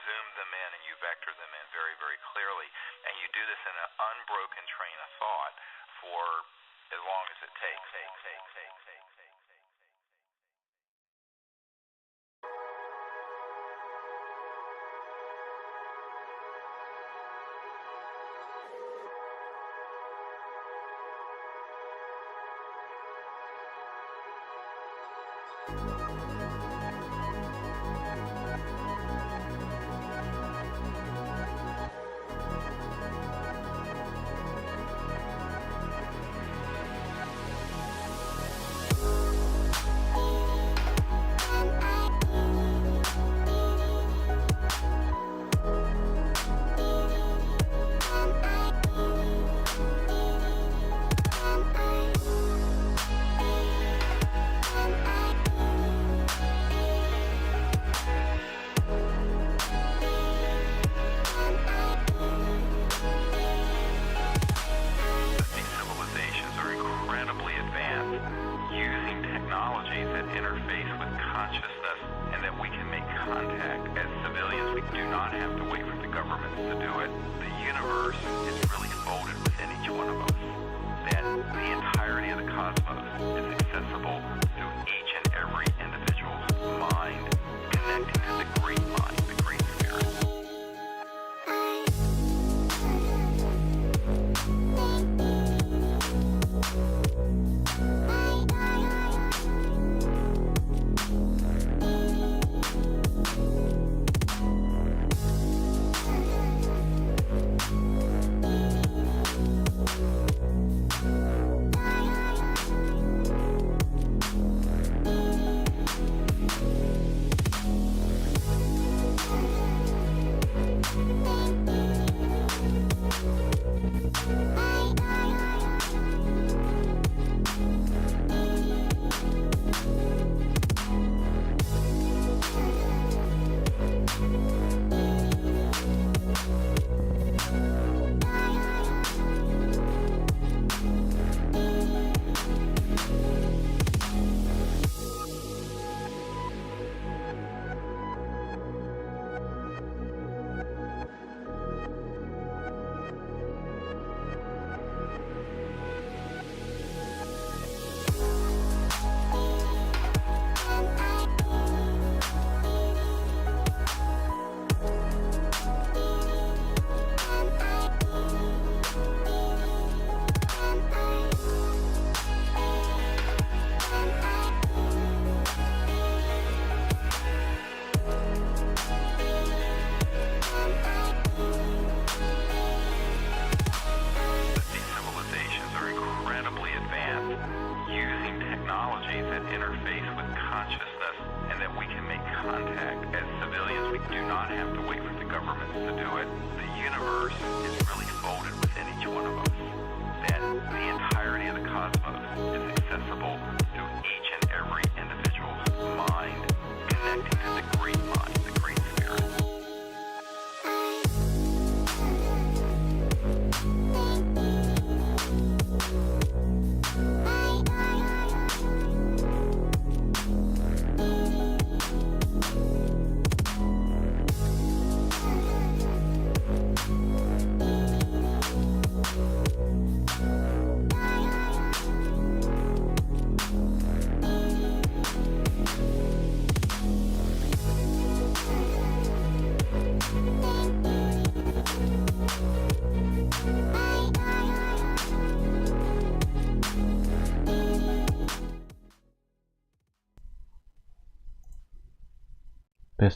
zoom them in and you vector them in very, very clearly. And you do this in an unbroken train of thought for as long as it takes.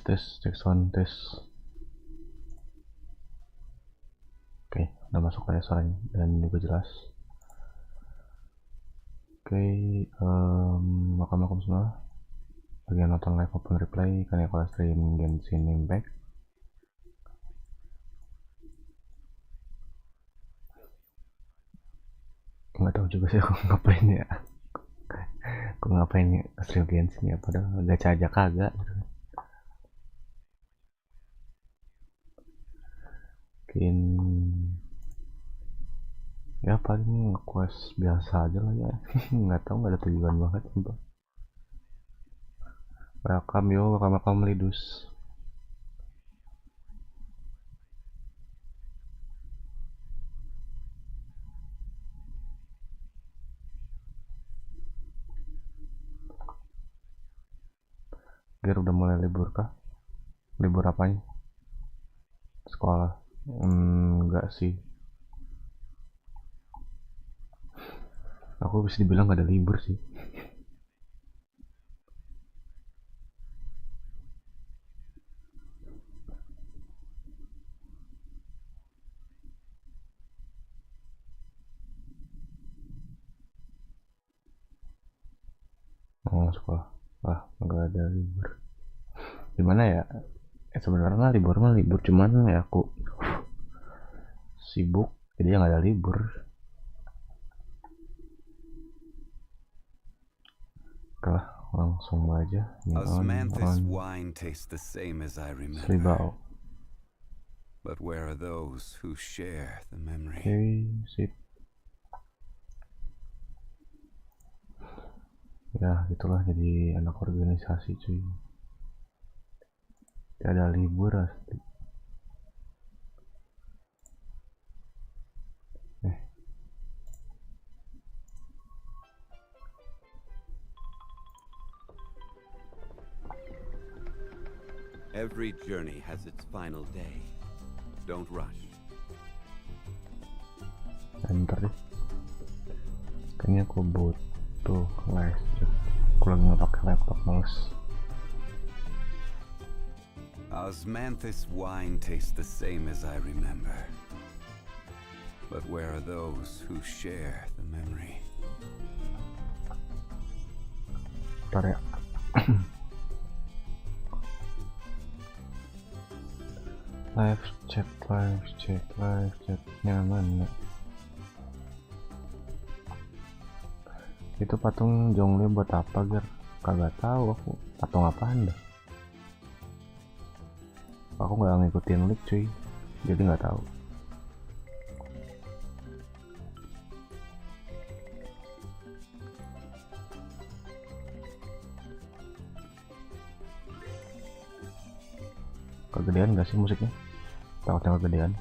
Tes cek sound tes. Oke, udah masuk kayak suaranya dan juga jelas. Oke, welcome semua bagi yang nonton live maupun replay kan ya, kalau stream GENSHIN Impact. Nggak tahu juga sih aku ngapain ya. Aku ngapain stream GENSHIN ya, padahal gacha aja kagak gitu. Mungkin ya paling quest biasa aja lah ya. Nggak tahu, nggak ada tujuan banget sumpah. Welcome Lidus. Ger udah mulai libur kah? Libur apanya? Sekolah? Enggak sih. Aku bisa dibilang gak ada libur sih. Oh, sekolah. Wah, nggak ada libur. Gimana ya? Sebenarnya libur mah libur, cuman ya aku sibuk, jadi ya nggak ada libur. Oke lah, langsung aja. Osmanthus wine tastes the same as I remember. Selibau. But where are those who share the memory? Oke, sip. Ya, itulah jadi anak organisasi cuy. Tidak ada libur asli. Every journey has its final day. Don't rush. Bentar deh. Kayaknya aku butuh les. Aku lagi nggak pakai laptop, males. Osmanthus wine tastes the same as I remember. But where are those who share the memory? Bentar ya. live chatnya mana? Itu patung Jongle buat apa, Ger? Kagak tahu aku. Patung apaan dah? Aku nggak ngikutin leak cuy, jadi nggak tahu. Kegedean nggak sih musiknya? Takutnya kegedean.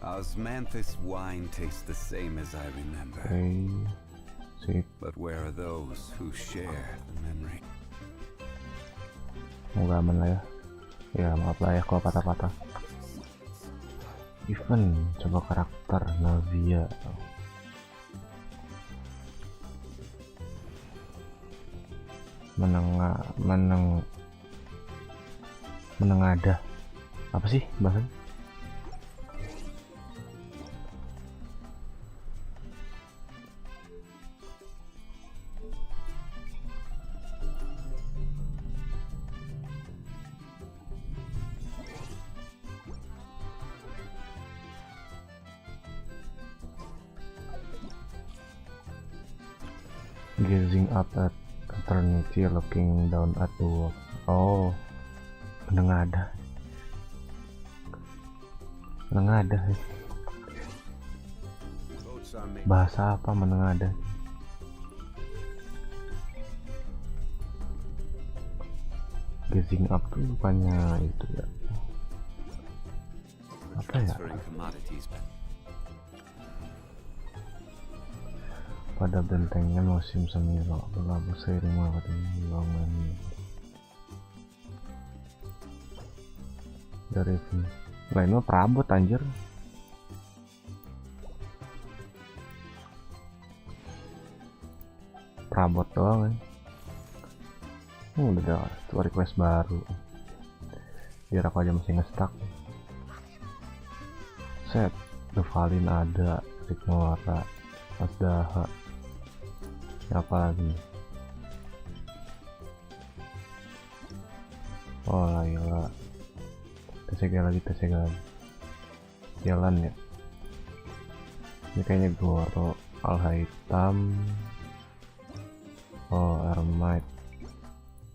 Osmanthus wine tastes the same as I remember. Oke, sip. But where are those who share the memory? Semoga aman lah ya. Ya maaf lah ya kalau patah-patah. Event, coba karakter Navia. Menengada. Apa sih bahasanya? Gazing up at eternity, looking down at the world. Oh, menengada. Bahasa apa menengada? Gazing up tuh bukannya itu ya? Apa ya? Pada bentengnya musim semi berlabuh seiring melewati ruangan dari lainnya perabot anjir. Perabot doang kan. Udah ada request baru biar aku aja masih nge-stuck. Set Devalin ada, Signora, sudah. Apa lagi? Oh Laila. TCG lagi. Jalan ya. Ini kayaknya Goro, Al-Haitam. Oh, Ermite.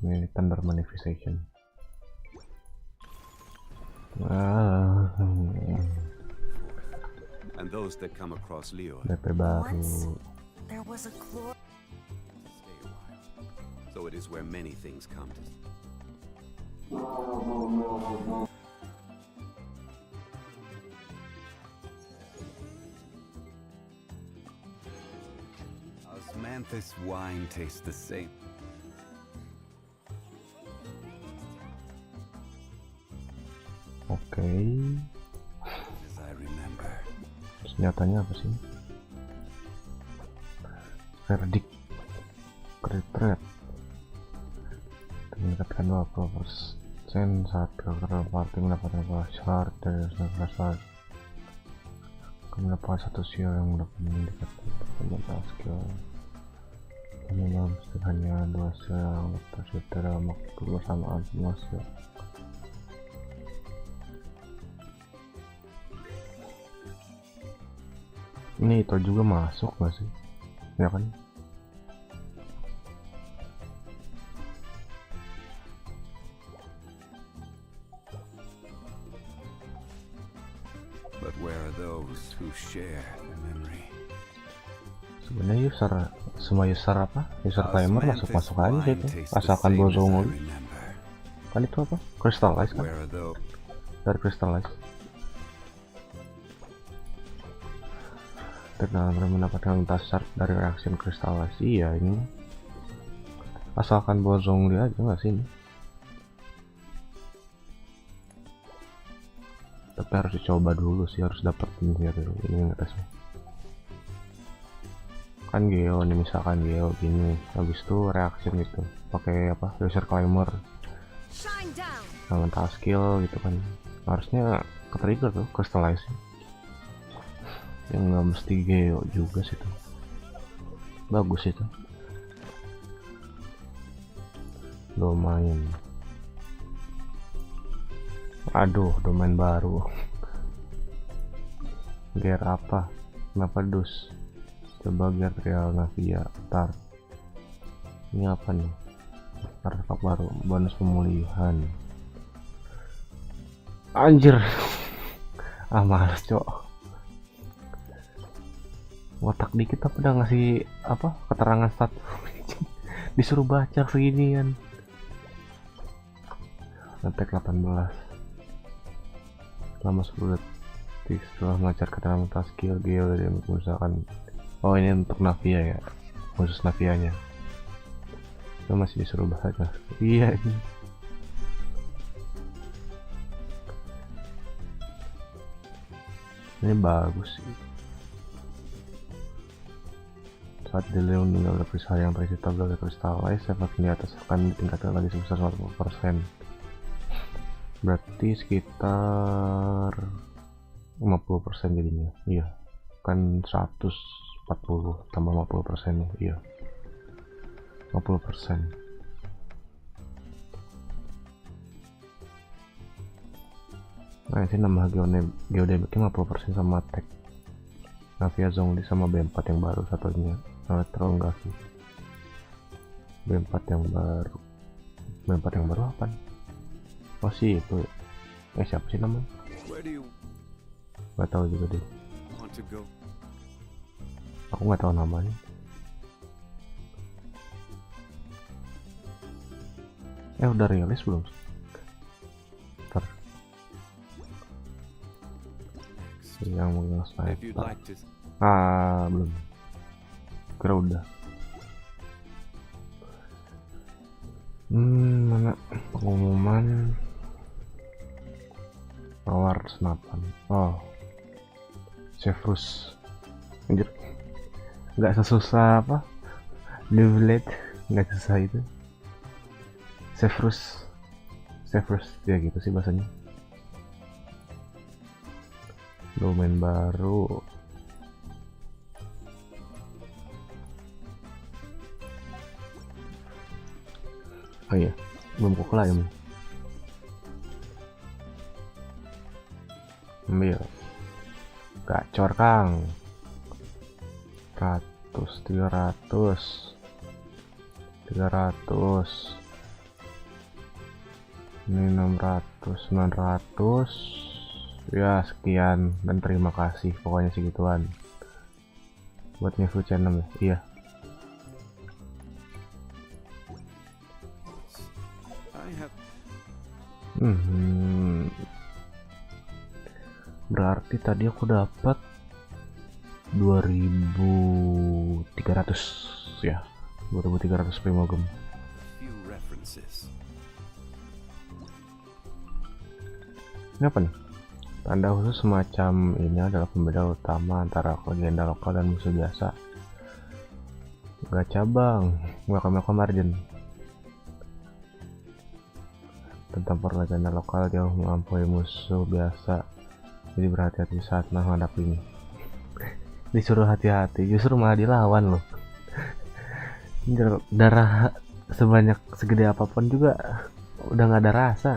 Ini Thunder Manifestation. And those that come across Leo. DP baru. There was a claw. Stay a while. So it is where many things come to. Osmanthus wine tastes the same. Oke. as I remember. Senjatanya apa sih? Verdict. Retreat. Meningkatkan 20% saat karakter party mendapatkan syarat dari syarat. Mendapatkan satu skill yang meningkatkan performa skill. Dalam hanya 2 skill yang tercipta dalam waktu bersamaan semua skill. Ini itu juga masuk nggak sih? Ya kan? But where are those who share the memory? Sebenarnya semua user user timer masuk aja gitu, asalkan bozong kan itu apa? Crystallize kan? Dari crystallize. Dan mendapatkan dasar dari reaksi crystallize. Iya ini. Asalkan bozong dia aja nggak sih ini? Tapi harus dicoba dulu sih, harus dapetin dia dulu ini ngetesnya. Kan geo nih, misalkan geo gini, habis itu reaction gitu pakai apa, user climber dengan skill gitu kan, harusnya ke trigger tuh crystallize yang nggak mesti geo juga sih tuh. Bagus itu domain. Aduh, domain baru. Gear apa? Kenapa dus? Coba gear real navia tar. Ini apa nih? Artefak baru, bonus pemulihan. Anjir. Males cok. Watak dikit apa udah ngasih apa? Keterangan stat. Disuruh baca seginian. Attack 18. Selama 10 detik setelah mengajar keterangan skill geo dari misalkan. Oh ini untuk navia ya, khusus navianya. Itu masih disuruh baca. Iya ini. Ini bagus sih. Saat dilindungi oleh kristal yang tercipta dari crystallize, efek di atas akan ditingkatkan lagi sebesar 40%. Berarti sekitar 50% jadinya. Iya. Kan 140 tambah 50% ya. Iya. 50%. Nah, ini nambah geodemiknya 50% sama tag. Navia Zongli sama B4 yang baru satunya. Elektrologasi. B4 yang baru. B4 yang baru apa? Oh sih itu. Siapa sih namanya? Gak tahu juga deh. Aku nggak tahu namanya. Udah rilis belum? Ntar. Yang mengenal sniper. Belum. Kira udah. Mana pengumuman award senapan. Oh, Severus. Anjir, nggak sesusah apa Newlet, nggak susah itu. Severus ya gitu sih bahasanya. Domain baru. Oh iya, belum kok lah ya. Ambil gacor Kang. 300 ini 600 900 ya, sekian dan terima kasih pokoknya segituan buat review channel ya. Iya, berarti tadi aku dapat 2300 ya, 2300 primo gem. Ini apa nih? Tanda khusus semacam ini adalah pembeda utama antara legenda lokal dan musuh biasa. Gacha bang, welcome margin. Tentang legenda lokal jauh melampaui musuh biasa, jadi berhati-hati saat menghadapinya. Disuruh hati-hati, justru malah dilawan loh. Darah sebanyak segede apapun juga udah nggak ada rasa.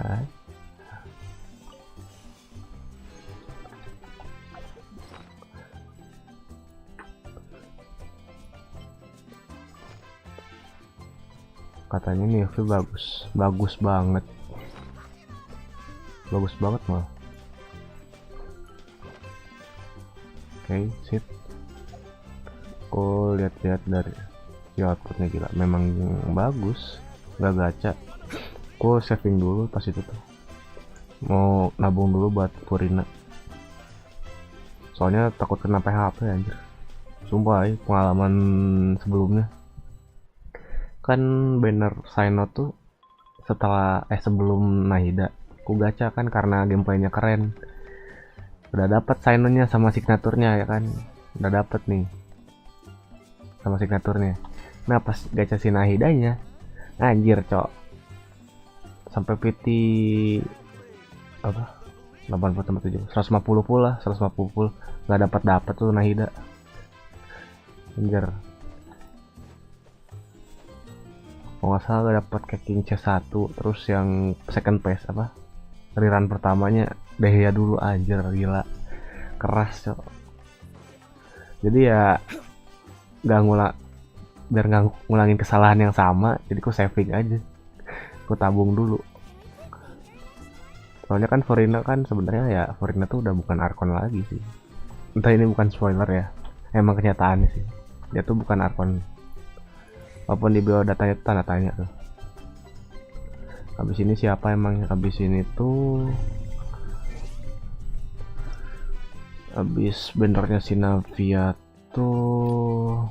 Katanya nih bagus banget malah. Oke, sip. Aku lihat-lihat dari outputnya, gila memang bagus. Nggak gacha. Aku saving dulu pas itu tuh, mau nabung dulu buat Purina, soalnya takut kena PHP anjir. Sumpah pengalaman sebelumnya kan banner sign out tuh sebelum Nahida aku gacha kan, karena gameplaynya keren, udah dapat sign-nya sama signaturnya ya kan, udah dapat nih sama signaturnya. Nah pas gacha si Nahidanya anjir cok, sampai PT apa 80 sama 70 150 pula 150 pula nggak dapat tuh Nahida anjir. Kalau nggak salah gak dapat King C1, terus yang second phase apa rerun pertamanya Dehya dulu anjir, gila keras cok. Jadi ya biar nggak ngulangin kesalahan yang sama, jadi aku saving aja, aku tabung dulu. Soalnya kan Furina kan sebenarnya ya, Furina tuh udah bukan Arkon lagi sih. Entah ini bukan spoiler ya, emang kenyataannya sih dia tuh bukan Arkon. Walaupun di biodatanya itu tanda tanya tuh. Habis ini siapa emangnya? Habis ini tuh habis bendernya si Navia tuh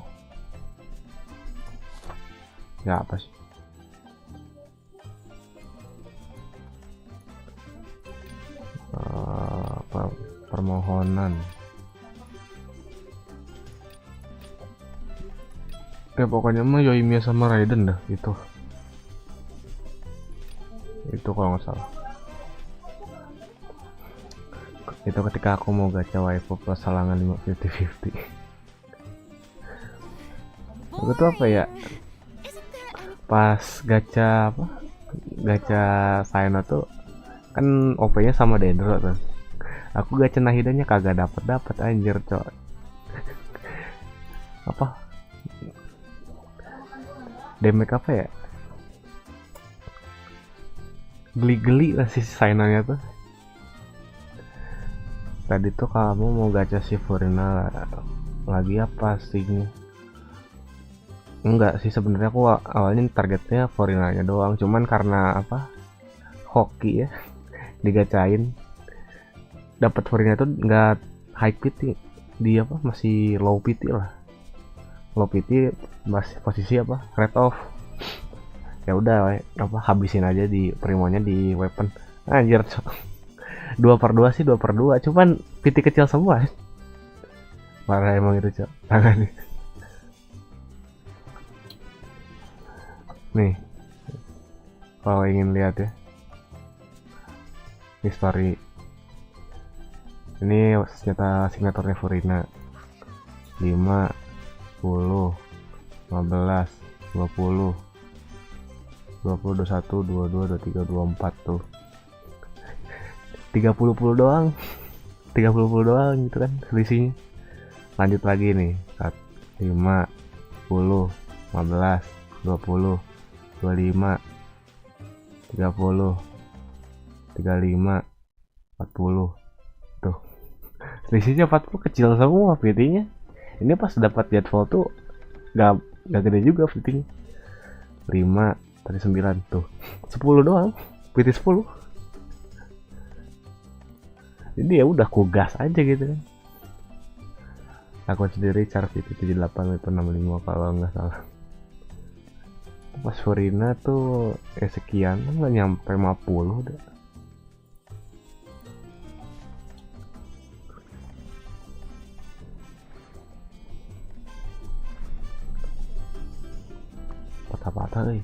ya apa sih? Permohonan. Ya pokoknya mah Yoimiya sama Raiden dah itu kalau nggak salah. Itu ketika aku mau gacha waifu plus salangan 50-50. Aku tuh apa ya, pas gacha Saino tuh kan OP nya sama Dendro tuh, aku gacha Nahidanya kagak dapet anjir cok. Apa damage apa ya, geli-geli lah si Sainonya tuh. Tadi tuh kamu mau gacha si Furina lagi apa sih? Enggak sih sebenarnya, aku awalnya targetnya Furinanya doang, cuman karena apa hoki ya digacain dapat Furina tuh nggak high PT, dia apa masih low PT lah, low PT masih posisi apa red off. Ya udah apa habisin aja di primonya di weapon anjir cok. 2/2 sih 2/2, cuman PT kecil semua. Parah emang itu cok tangannya. Nih kalau ingin lihat ya history, ini senjata signaturnya Furina 5, 10, 15, 20, 21, 22, 23, 24 tuh 30 doang 30 doang gitu kan selisihnya. Lanjut lagi nih 5, 10, 15, 20, 25, 30, 35, 40 tuh selisihnya 40 kecil semua PT-nya. Ini pas dapat Jetfall tuh gak gede juga PT-nya. 5 tadi 9 tuh 10 doang PT 10. Jadi ya udah kugas aja gitu kan. Aku sendiri cara PT 78 itu 65 kalau nggak salah. Pas Furina tuh sekian nggak nyampe 50 udah. eta euy.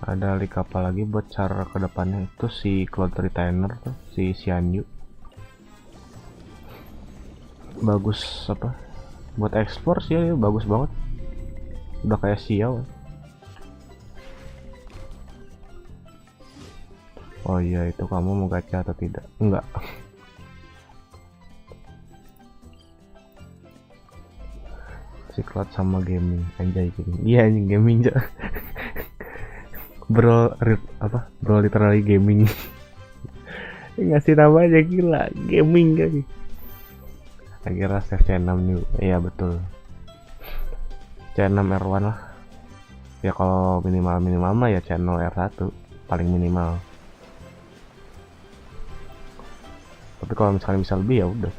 Ada link apa lagi buat cara kedepannya itu si cloud retainer tuh, si Xianyu bagus apa buat ekspor sih ya, bagus banget, udah kayak Xiao. Oh iya, itu kamu mau gacha atau tidak? Enggak. Si cloud sama gaming, anjay gaming. Iya anjing gaming aja. Bro literally gaming. Ngasih namanya gila, gaming kali. Akhirnya save C6 nih. Iya betul, C6 R1 lah ya, kalau minimal mah ya channel R1 paling minimal. Tapi kalau misalnya bisa lebih ya udah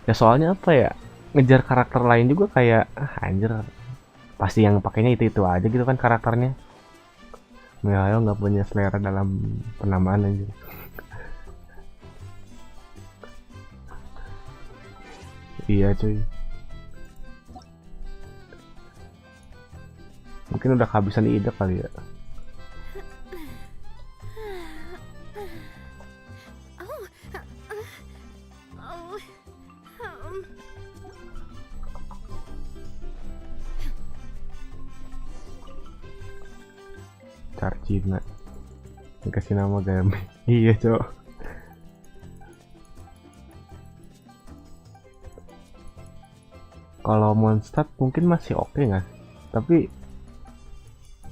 ya, soalnya apa ya, ngejar karakter lain juga kayak anjir, pasti yang pakainya itu aja gitu kan karakternya. Mihail nggak punya selera dalam penamaan aja. Iya cuy, mungkin udah kehabisan ide kali ya. Cina dikasih nama game. Iya cok, kalau Mondstadt mungkin masih oke nggak, tapi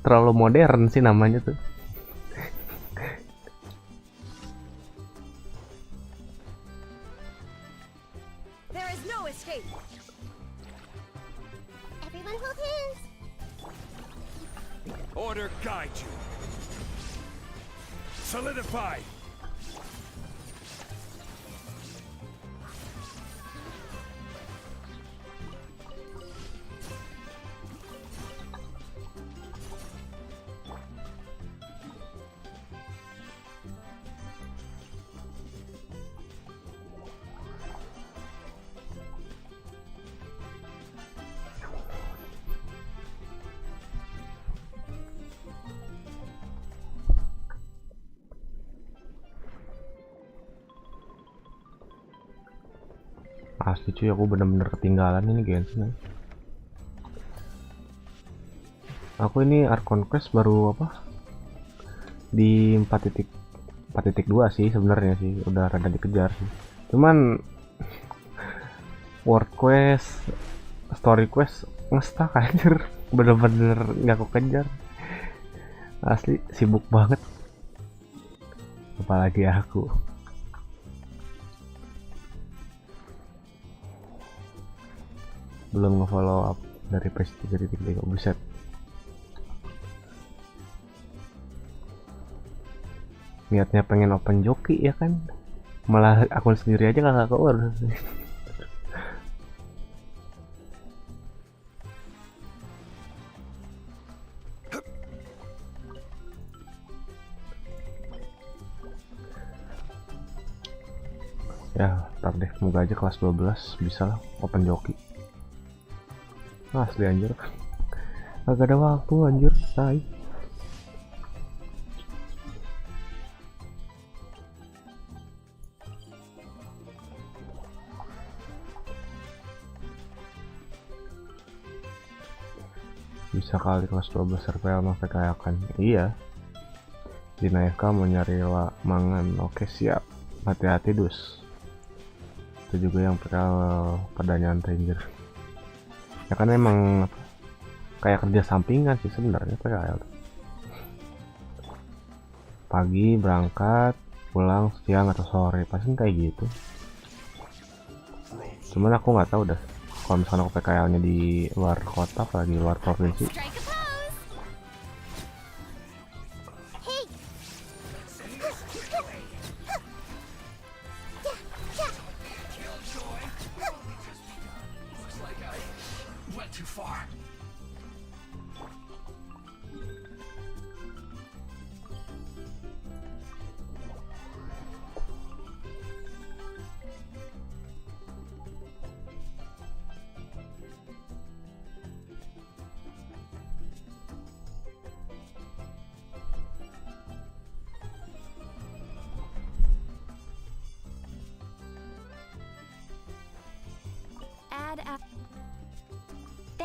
terlalu modern sih namanya tuh. There is no escape. Everyone hold hands. Order guide you. Solidify. Asli cuy, aku bener-bener ketinggalan ini Genshin. Aku ini Archon Quest baru apa di 4.2 sih sebenarnya sih, udah rada dikejar sih. Cuman World Quest, Story Quest ngestak anjir, bener-bener nggak aku kejar. Asli sibuk banget, apalagi aku. Belum nge-follow up dari page 3.3, buset. Niatnya pengen open joki ya kan, malah akun sendiri aja kakak keurus. Ya ntar deh, semoga aja kelas 12 bisa lah open joki. Asli anjir, agak ada waktu anjir, say. Bisa kali kelas 12 RPL mah kayakan. Iya, di FK mau nyari mangan. Oke siap, hati-hati dus. Itu juga yang pada nyantai anjir. Ya kan emang kayak kerja sampingan sih sebenarnya PKL. Pagi berangkat, pulang siang atau sore, pasti kayak gitu. Cuman aku nggak tahu dah kalau misalnya aku PKL-nya di luar kota, apalagi di luar provinsi.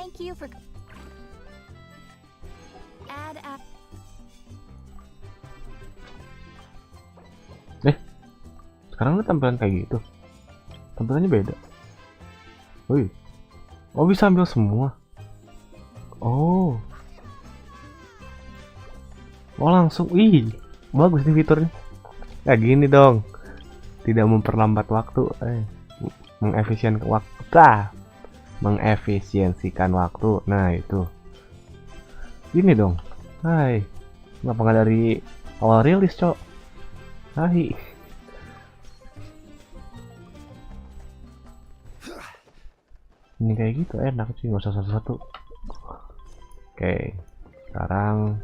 Thank you for add app. Sekarang lu tampilan kayak gitu, tampilannya beda. Wih, oh bisa ambil semua. Oh langsung. Wih, bagus nih fiturnya. Ya gini dong, tidak memperlambat waktu, mengefisiensikan waktu. Nah itu gini dong. Hai, kenapa nggak dari awal rilis, cok? Hai. Ini kayak gitu enak sih, nggak usah satu-satu. Oke, sekarang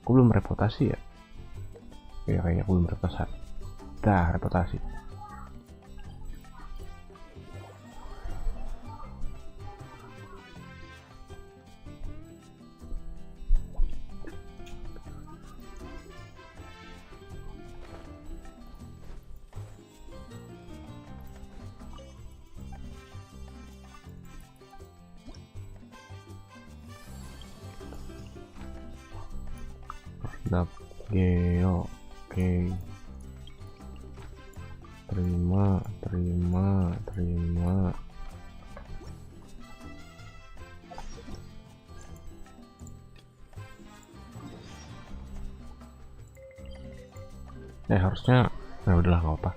aku belum reputasi ya. Ya kayaknya aku belum reputasi. Dah, reputasi. Geo, oke. Terima. Harusnya, nah udahlah nggak apa.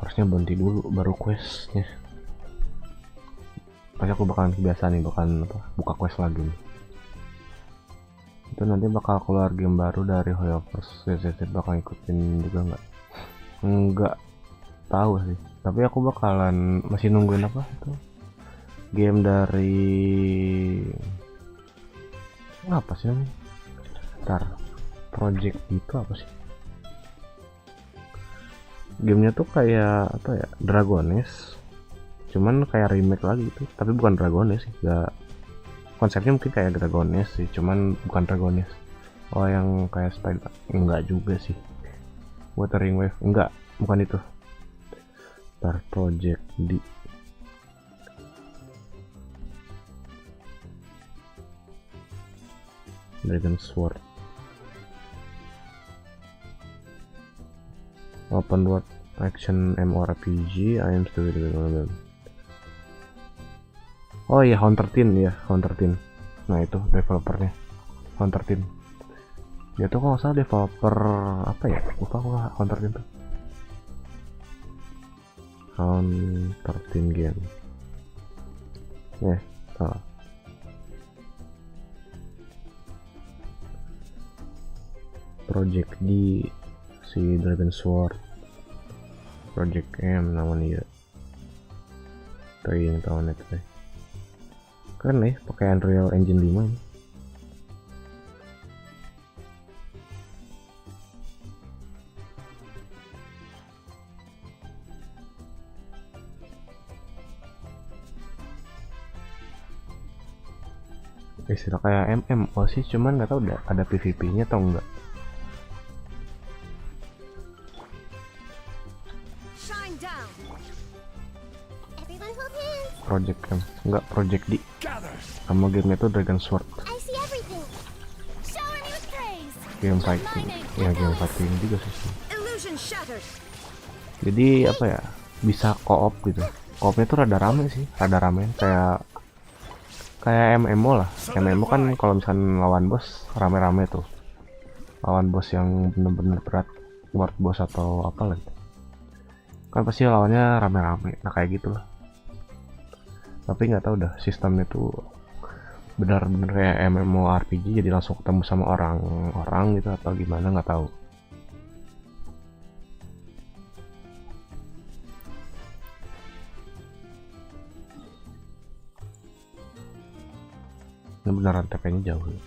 Harusnya berhenti dulu baru questnya. Pasti aku bakalan kebiasaan nih, buka quest lagi nih. Itu nanti bakal keluar game baru dari Hoyoverse. Sensitif bakal ikutin juga nggak tahu sih, tapi aku bakalan masih nungguin apa itu game dari apa sih namanya, project itu apa sih gamenya tuh, kayak apa ya, Dragones, cuman kayak remake lagi itu, tapi bukan Dragones sih, nggak, konsepnya mungkin kayak Dragones sih, cuman bukan Dragones. Oh yang kayak Spider, enggak juga sih. Wuthering Wave, enggak, bukan itu. Project di Dragon Sword, open world action MMORPG. I am still developing. Oh iya, Hunter Team ya, Hunter Team. Nah itu developernya, Hunter Team. Dia tuh kalau nggak salah developer apa ya? Lupa aku Hunter Team tuh. Hunter Team game. Salah. Project D, si Dragon Sword, Project M namanya ya. Tuh yang tahun itu deh. Keren nih, pakai Unreal Engine 5 ini. Istilah kayak MMO sih, cuman nggak tahu udah ada PVP-nya atau enggak. Project M, enggak, Project D. Sama game itu Dragon Sword. Game fighting, ya game fighting juga sih. Jadi apa ya, bisa co-op gitu. Co-opnya tuh rada rame sih, kayak MMO lah. MMO kan kalau misalkan lawan bos rame-rame tuh, lawan bos yang bener-bener berat, world boss atau apa lagi, kan pasti lawannya rame-rame. Nah kayak gitulah. Tapi nggak tahu dah sistemnya tuh benar-benar kayak MMORPG, jadi langsung ketemu sama orang-orang gitu atau gimana, nggak tahu. Ini beneran TP-nya jauh ya.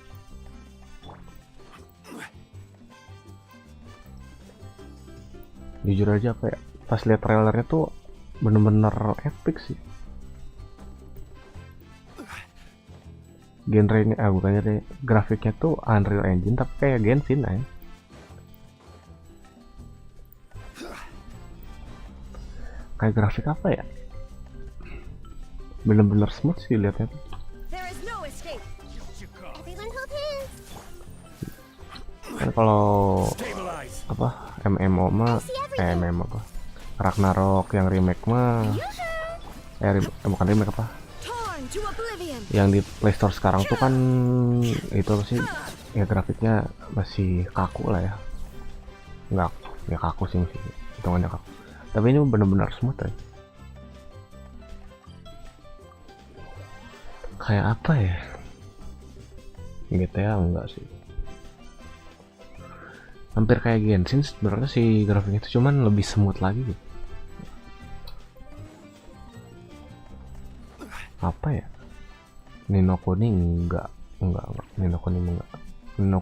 Jujur aja apa ya, pas lihat trailernya tuh bener-bener epic sih. Genrenya, bukannya deh, grafiknya tuh Unreal Engine tapi kayak Genshin aja. kayak grafik apa ya, bener-bener smooth sih lihatnya. There is no escape. Everyone hold hands. Kan kalau apa MMO mah MMO apa Ragnarok yang remake mah bukan remake apa Torn to oblivion. yang di Playstore sekarang tuh kan itu sih ya grafiknya masih kaku lah ya, nggak ya kaku sih masih hitungannya kaku, tapi ini benar-benar smooth ya. Kayak apa ya, GTA enggak sih, hampir kayak Genshin sebenarnya sih grafiknya itu, cuman lebih smooth lagi gitu. Apa ya, Nino Kuni enggak Nino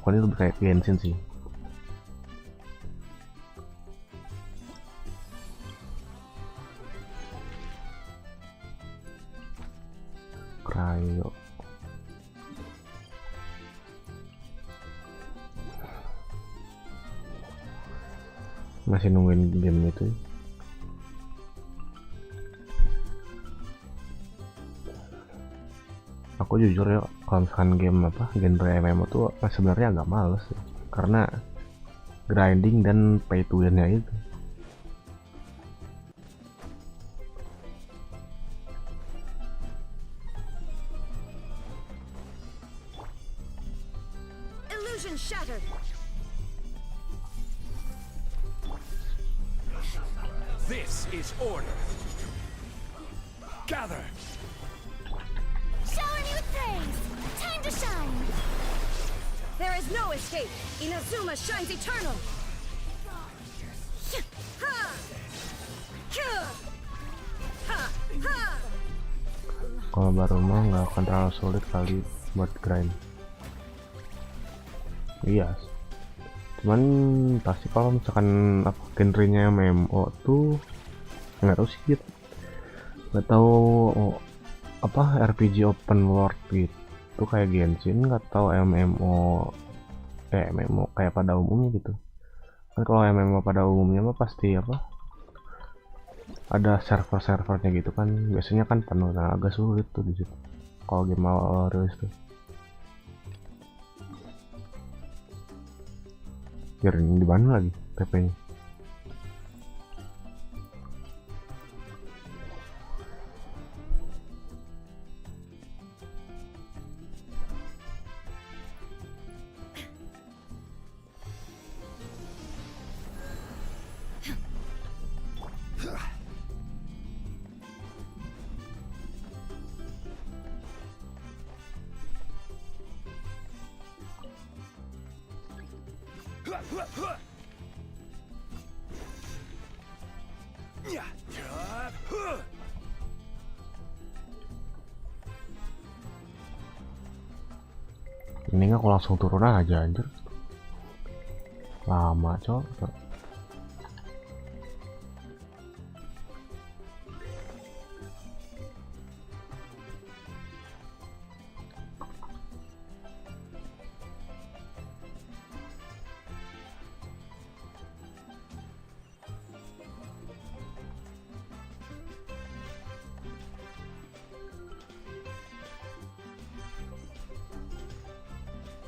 Kuni lebih kayak Genshin sih. Cryo masih nungguin game itu. Aku jujur ya, kalau misalkan game apa genre MMO tuh sebenarnya agak males ya, karena grinding dan pay to win-nya itu. Illusion shattered. This is order. Gather. Shower new things. Time to shine. There is no escape. Inazuma shines eternal. Ha! Ha! Ha! Kalau baru mah nggak akan terlalu sulit kali buat grind. Iya, cuman pasti kalau misalkan apa genrenya MMO tuh nggak tahu sih gitu, nggak tahu apa RPG open world gitu kayak Genshin, nggak tahu MMO kayak pada umumnya gitu kan. Kalau MMO pada umumnya mah pasti apa ada server-servernya gitu kan, biasanya kan penuh, nah agak sulit tuh di situ kalau game awal rilis tuh. Biar di mana lagi TP-nya. Ini aku langsung turun aja anjir, lama cok.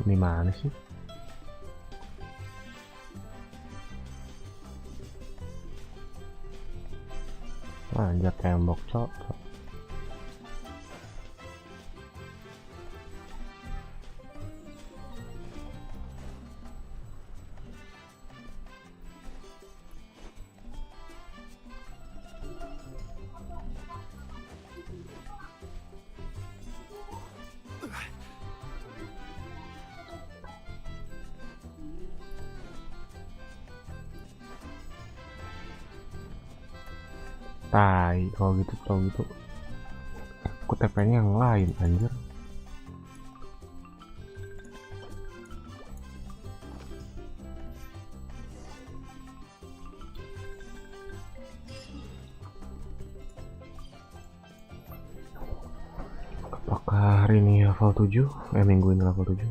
Ini mana sih? Anjir tembok cok. Tai, kalau gitu aku TP-nya yang lain anjir. Apakah hari ini level 7? Minggu ini level 7.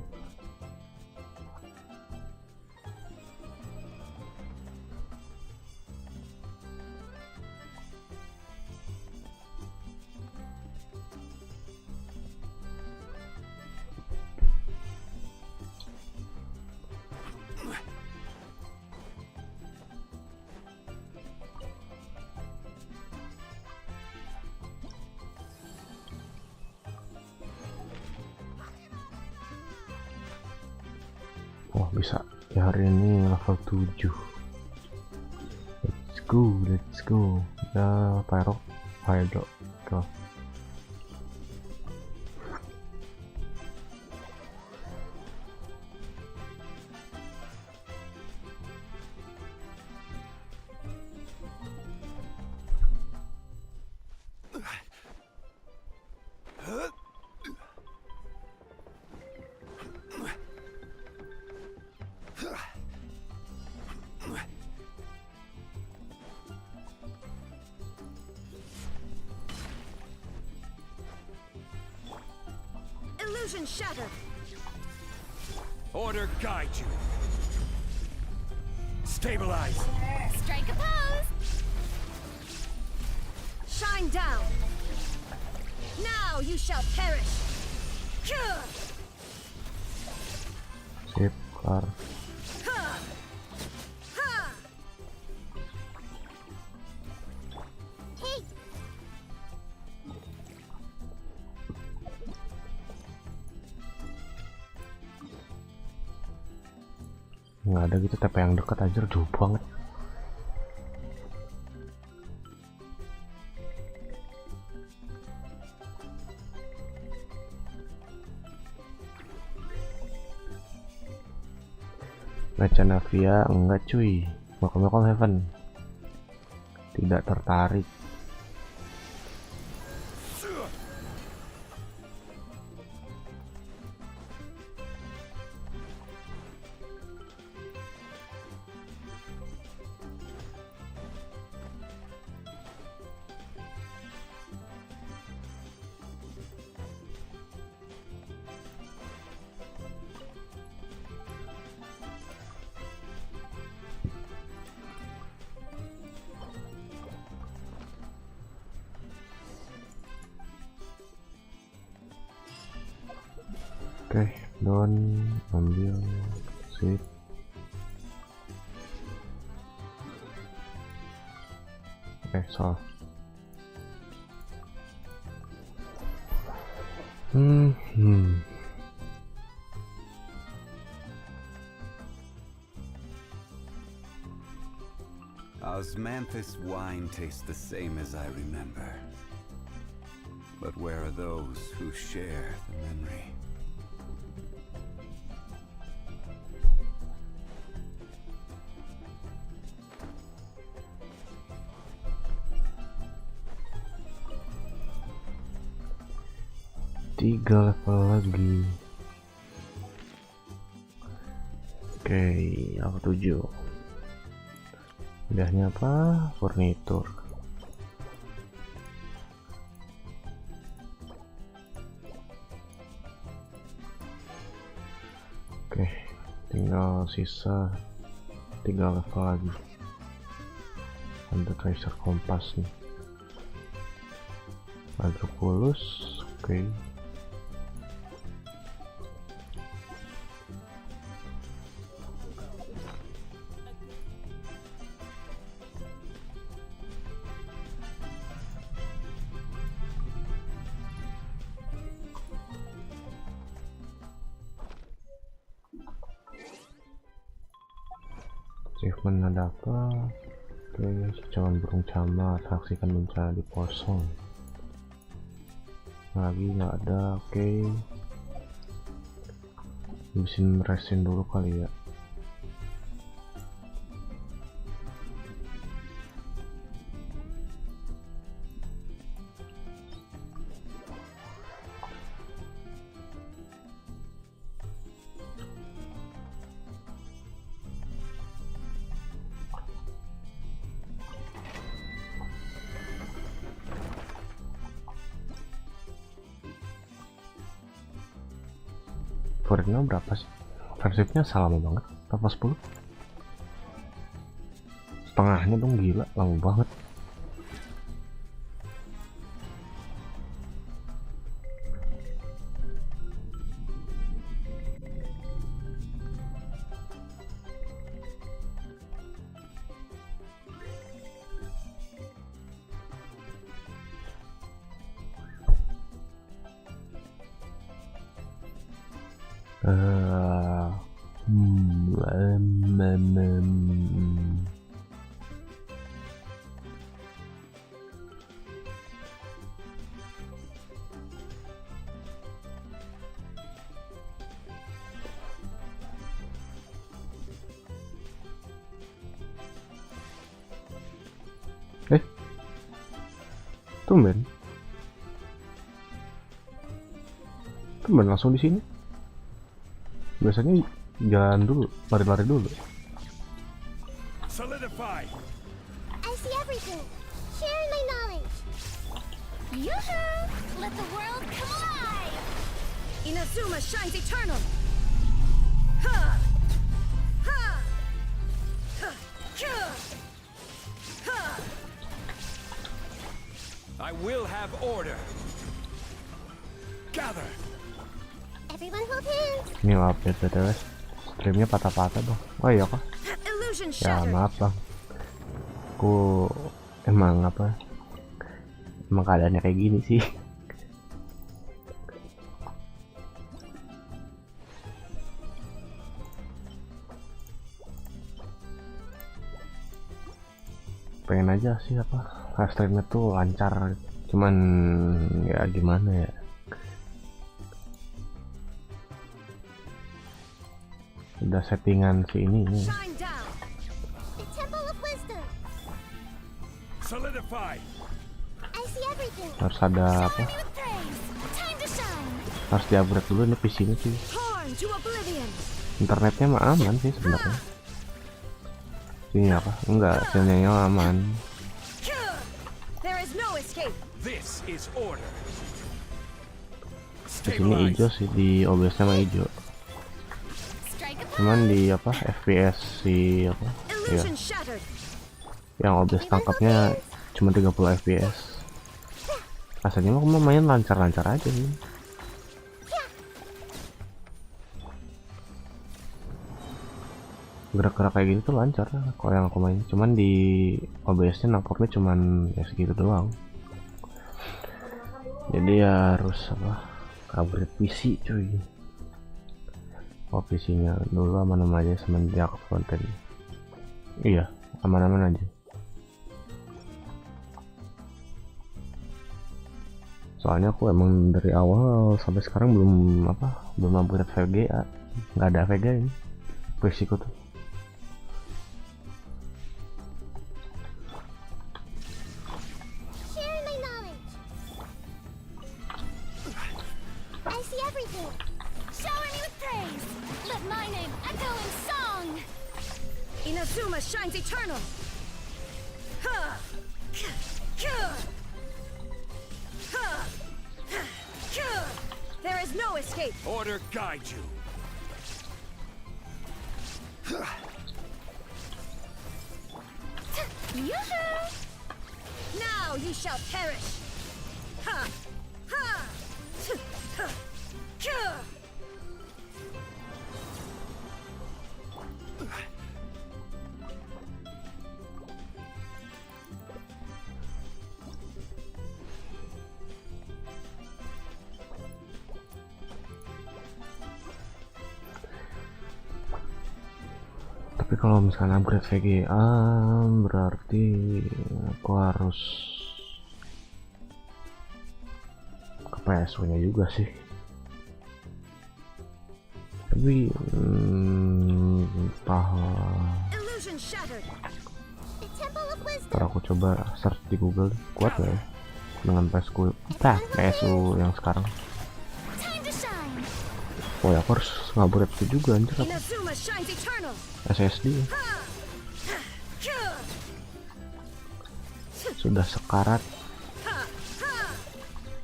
bisa ya, hari ini level 7. Let's go ya. Pyro go. Illusion shattered. Order guide you. Stabilize. Strike a pose. Shine down. Now you shall perish. Sip, kelar. Nggak ada gitu TP yang dekat aja, jauh banget. Bercanda via enggak cuy, Welcome Heaven tidak tertarik. Oke, don ambil sip. Salah. Osmanthus wine tastes the same as I remember. But where are those who share the memory? Tiga level lagi. Oke, level 7. Udahnya apa? Furnitur. Oke, tinggal sisa 3 level lagi. Ada tracer kompas nih. Agropulus, oke. Achievement ada apa? Oke, jangan burung camar, saksikan bencana di kosong. Lagi nggak ada. Oke, habisin resin dulu kali ya. Favoritnya berapa sih? Friendshipnya lama banget, apa 10? Setengahnya dong, gila, lama banget. Tumben langsung di sini. Biasanya jalan dulu, lari-lari dulu. Solidify. I see everything. Share my knowledge. Yoo-hoo! Let the world come alive! Inazuma shines eternal! Ha! Ha! Ha! Ha! I will have order. Gather. Everyone hold hands. Ini update btw, streamnya patah-patah bang. Oh iya kok. Illusion Ya shattered. maaf bang, aku emang keadaannya kayak gini sih. Pengen aja sih streamnya tuh lancar, cuman ya gimana ya, udah settingan si ini Shine down. The temple of wisdom. Solidify. I see everything. harus ada Shower me with praise. Time to shine. harus di-upgrade dulu ini PC ini sih. Torn to oblivion. Internetnya mah aman sih sebenarnya. Ini enggak, sinyalnya aman. There is no escape. This is order. Di sini hijau sih, di OBS-nya mah hijau. Strike a Cuman di FPS si ya, illusion shattered. yang OBS tangkapnya cuma 30 FPS. Rasanya mah main lancar-lancar aja sih. Gerak-gerak kayak gini tuh lancar kalau yang aku main, cuman di OBS-nya nangkapnya cuman ya segitu doang. Jadi ya harus upgrade PC cuy. Oh PC-nya dulu aman-aman aja semenjak konten. Iya, aman-aman aja. Soalnya aku emang dari awal sampai sekarang belum upgrade VGA, nggak ada VGA ini. PC ku tuh. Share my knowledge. I see everything. Shower me with praise. Let my name echo in song. Inazuma shines eternal. Ha! There is no escape. Order guide you. Yoo-hoo! Now ye shall perish. Ha! Ha! Ha! Ha! Tapi kalau misalnya upgrade VGA berarti aku harus ke PSU nya juga sih. Tapi entah, Illusion shattered. The temple of wisdom. ntar aku coba search di Google kuat gak ya dengan PSU yang sekarang. Time to shine. Oh ya, aku harus ngupgrade itu juga anjir, Inazuma shines eternal. SSD sudah sekarat.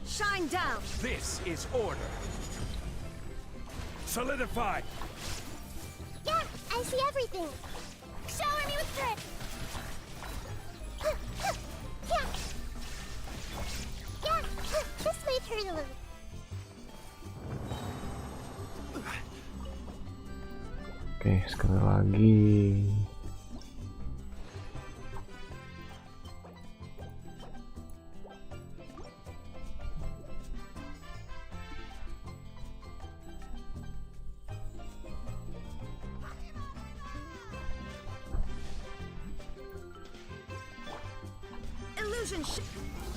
Shine down. This is order. Solidify. Yeah, I see everything. Shower me with praise. Yeah. Yeah, this may hurt a little. Oke, sekali lagi. illusion.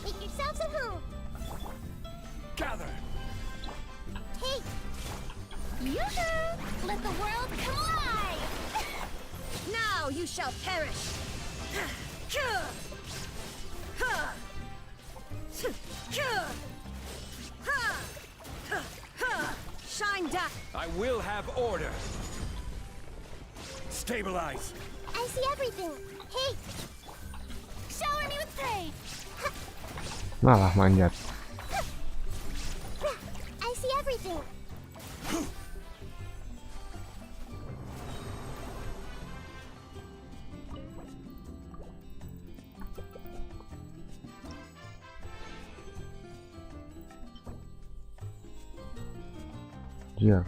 Make yourselves at home. Gather. Hey. Yoo-hoo! Let the world come alive. Now you shall perish. Shine down. I will have order. Stabilize. I see everything. Hey. Shower me with praise. Malah manjat. I see everything. Jir.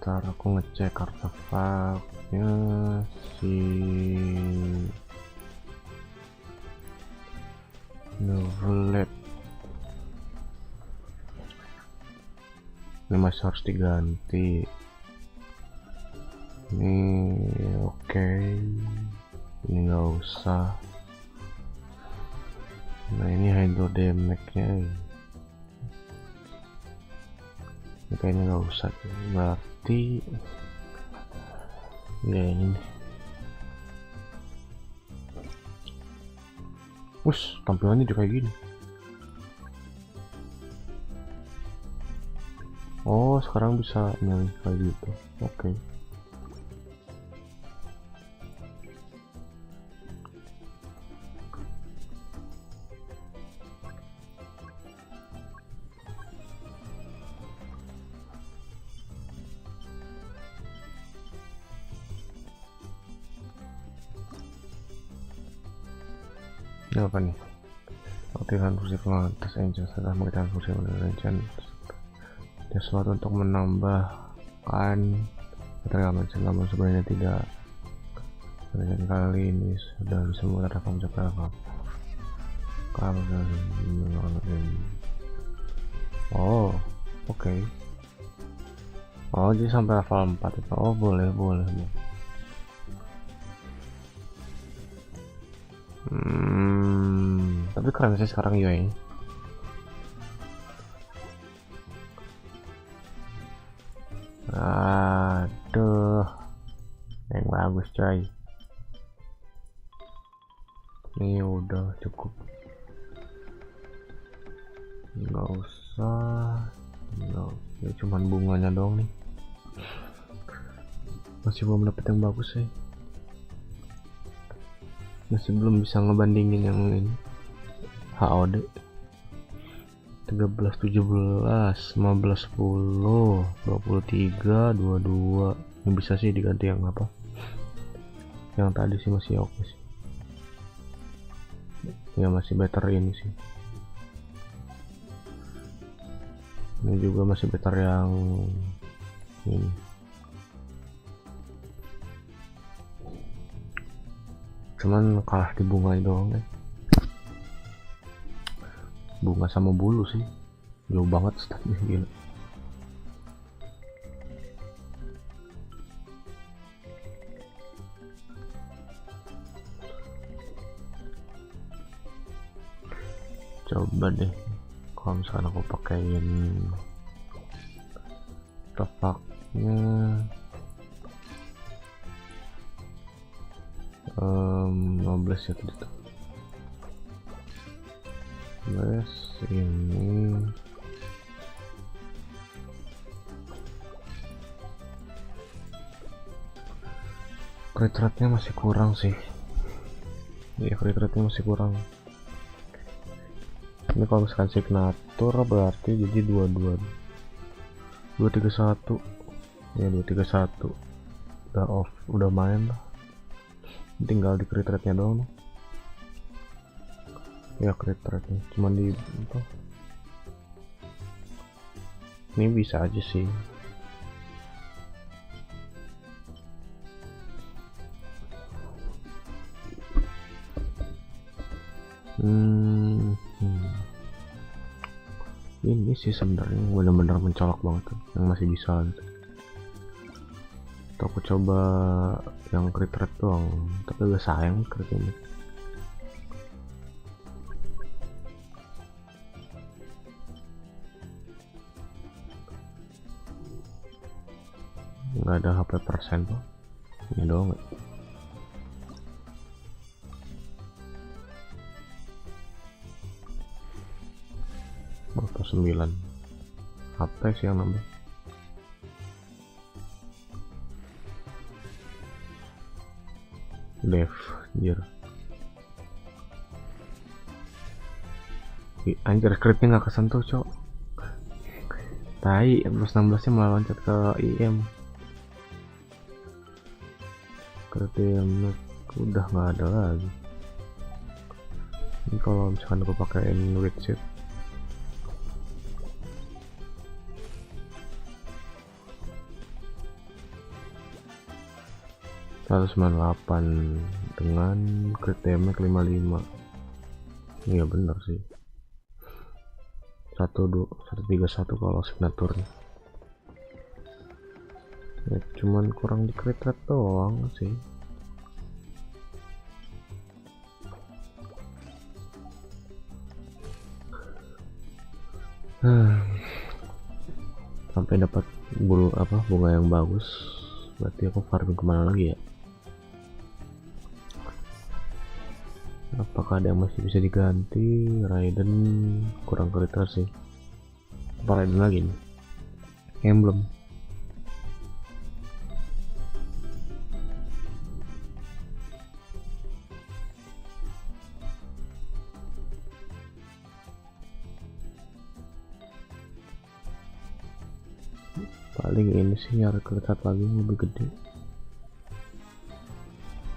Ntar aku ngecek artefaknya si Novelet. Ini masih harus diganti. Ini oke. Ini nggak usah. Nah ini hydrodamage-nya. Ini kayaknya nggak usah. Berarti ya ini. Wush, tampilannya juga kayak gini. Oh, sekarang bisa nyari kayak gitu. Oke. Ini apa nih? Aktifkan fungsi pengatas engine setelah mengaktifkan fungsi engine sesuatu untuk menambahkan keterangan selama sebenarnya tidak. Dan kali ini sudah bisa membuat rekam jejak rekam. Oh, oke. Oh, jadi sampai level 4 itu. Oh, boleh. Tapi keren sih sekarang UI. Aduh, yang bagus coy. Ini udah cukup. Nggak usah. Ya cuman bunganya doang nih. Masih belum dapet yang bagus sih. Masih belum bisa ngebandingin yang ini. HOD 13, 17, 15, 10, 23, 22. Ini bisa sih diganti yang apa? Yang tadi sih masih oke sih. Ya masih better ini sih. Ini juga masih better yang ini. Cuman kalah di bunga doang deh. Bunga sama bulu sih jauh banget statnya, gila. Coba deh kalau misalkan aku pakein tepaknya 15 ya tadi tuh. Guys, ini crit rate-nya masih kurang sih. Iya, crit rate-nya masih kurang. Ini kalau misalkan signatur berarti jadi 231 ya, 231 udah off, udah main lah, tinggal di crit rate nya doang ya. Crit rate nya cuman di apa, ini bisa aja sih. Ini sih sebenarnya benar-benar mencolok banget tuh, yang masih bisa gitu. Aku coba yang crit rate doang, tapi agak sayang crit ini. Nggak ada HP persen tuh, ini doang nggak. Berapa 9 HP sih yang nambah. Dev anjir, anjir critnya nggak kesentuh cok, tai. Plus 16 nya malah loncat ke IM. Critnya udah nggak ada lagi. Ini kalau misalkan aku pakein widget 198 dengan crit damage 55. Iya bener sih, 131 kalau signaturnya ya, cuman kurang di crit rate doang sih. Sampai dapat bunga yang bagus, berarti aku farming kemana lagi ya? Apakah ada yang masih bisa diganti? Raiden kurang kriteria sih. Apa Raiden lagi nih? Yang belum. Paling ini sih nyari kreatif lagi yang lebih gede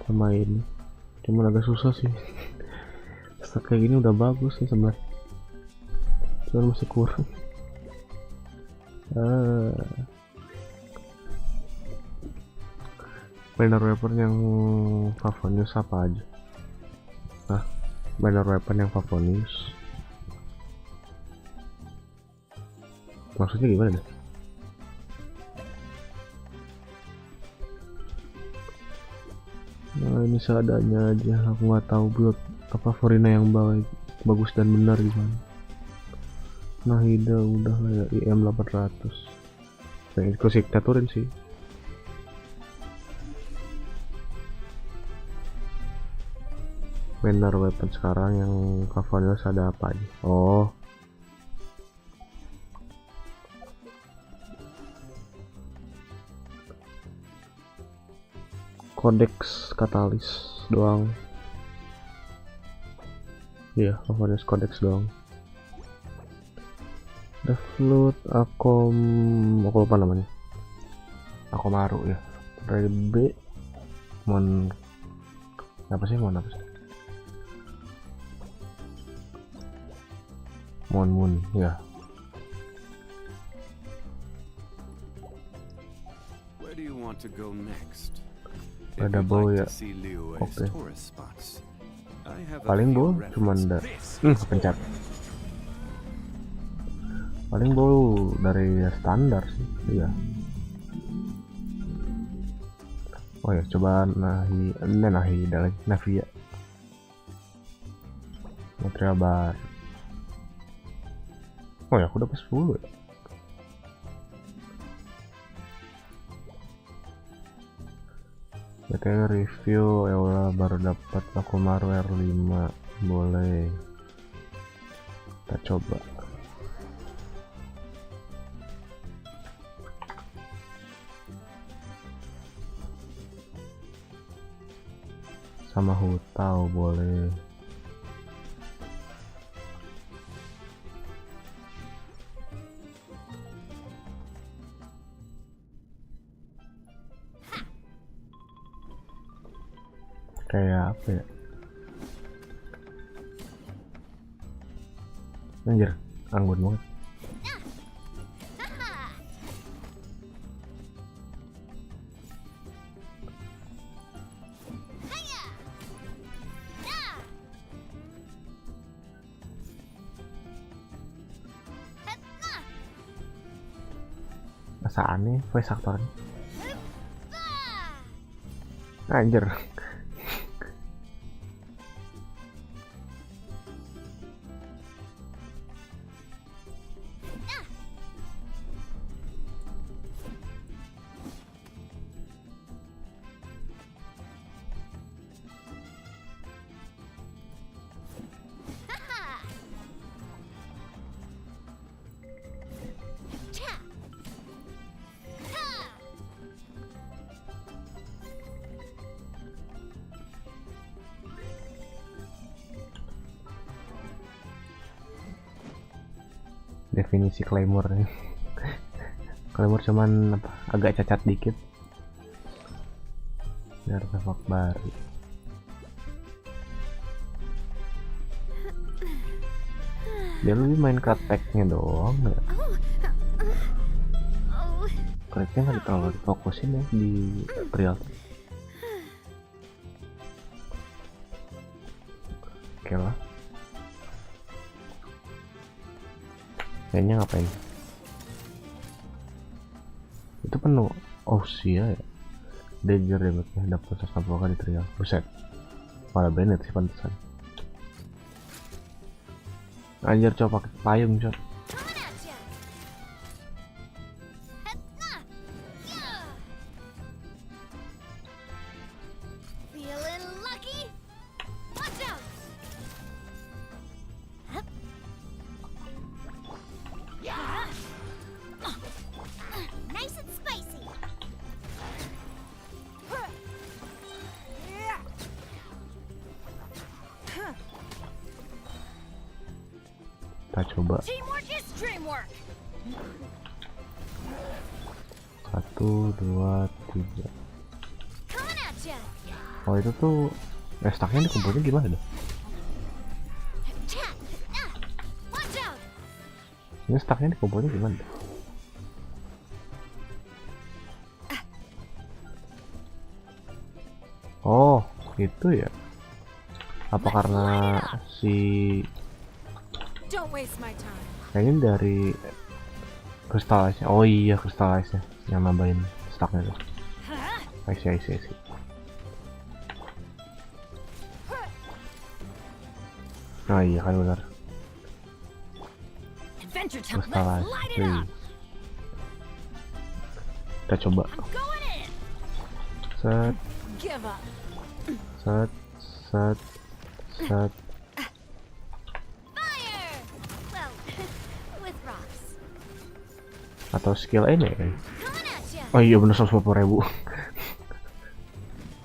sama ini, cuman agak susah sih. Stat kayak gini udah bagus sih sebenarnya, cuman masih kurang. Banner weapon yang favonis apa aja? Nah, banner weapon yang favonis maksudnya gimana deh? Nah, ini seadanya aja, aku nggak tahu build apa Forina yang bagus dan benar gimana. Nah, ide udah lah ya, IM 800. Pengen ikut signaturin sih. Banner weapon sekarang yang Cavaliers ada apa aja? Oh, Codex Katalis doang. Iya, Cavaliers Codex doang. The Flute, aku lupa namanya. Akomaru ya. Rebe Mon apa sih? Mon ya. Where do you want to go next? Ada bow ya. Oke. Paling bow cuman pencet. Paling bow dari standar sih. Iya. Oh ya, coba nahi ya. Material bar. Oh ya, aku dapat 10 ya. Kita review Eula baru dapat Akomaru R5, boleh. Kita coba. Sama tahu boleh. Kayak apa ya? Anjir, anggun banget. Masa aneh voice actornya. Anjir. Definisi claymore. Claymore cuman apa, agak cacat dikit. Ini artefak baru. Dia lebih main ke attack-nya doang ya. Kayaknya nggak terlalu difokusin ya di real. Oke lah. Kayaknya ngapain? Itu penuh. Oh sia ya. Danger damage-nya dapat 160 kali trial. Buset. Malah Bennett sih pantesan. Anjir, coba pakai payung, coba. Kita coba. 1, 2, 3. Oh itu tuh stacknya dikumpulin gimana dah? Ini stacknya dikumpulin gimana dah? Oh itu ya. Apa karena si kayaknya dari crystallize. Oh iya, crystallize yang nambahin stacknya tuh. I see. Oh iya kan benar. Crystallize. Kita coba. Set. Atau skill ini ya? Oh iya bener 150.000.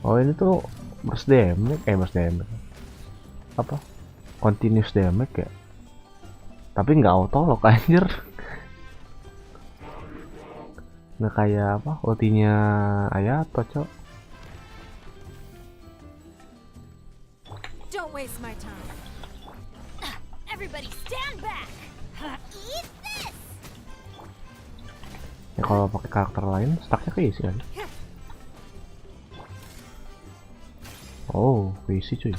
Oh ini tuh burst damage, apa? Continuous damage ya? Tapi nggak auto lock anjir. Nggak kayak apa? Ultinya Ayato cok. Don't waste my time. Everybody stand back. Eat this. Ya kalau pakai karakter lain stacknya keisi kan? Oh keisi cuy.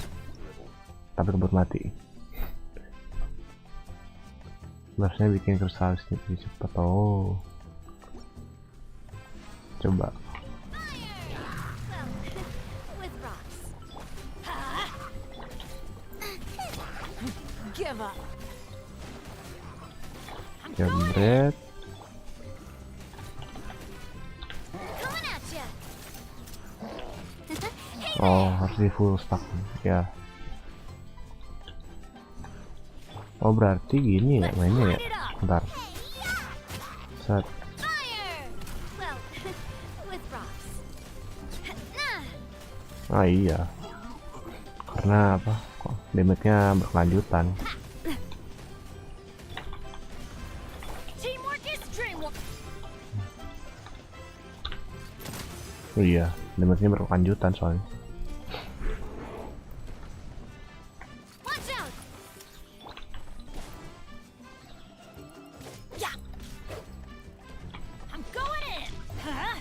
Tapi kebut mati. Harusnya bikin kristal lebih cepat. Oh coba. Jambret. Oh harus di full stack ya. Oh berarti gini ya mainnya ya. Light it up. Bentar. Set. Fire. Well, with rocks. Nah. Ah iya. Karena apa? Kok damage-nya berkelanjutan. Teamwork is dreamwork. Oh iya, damage-nya berkelanjutan soalnya. Watch out. Yeah. I'm going in. Huh?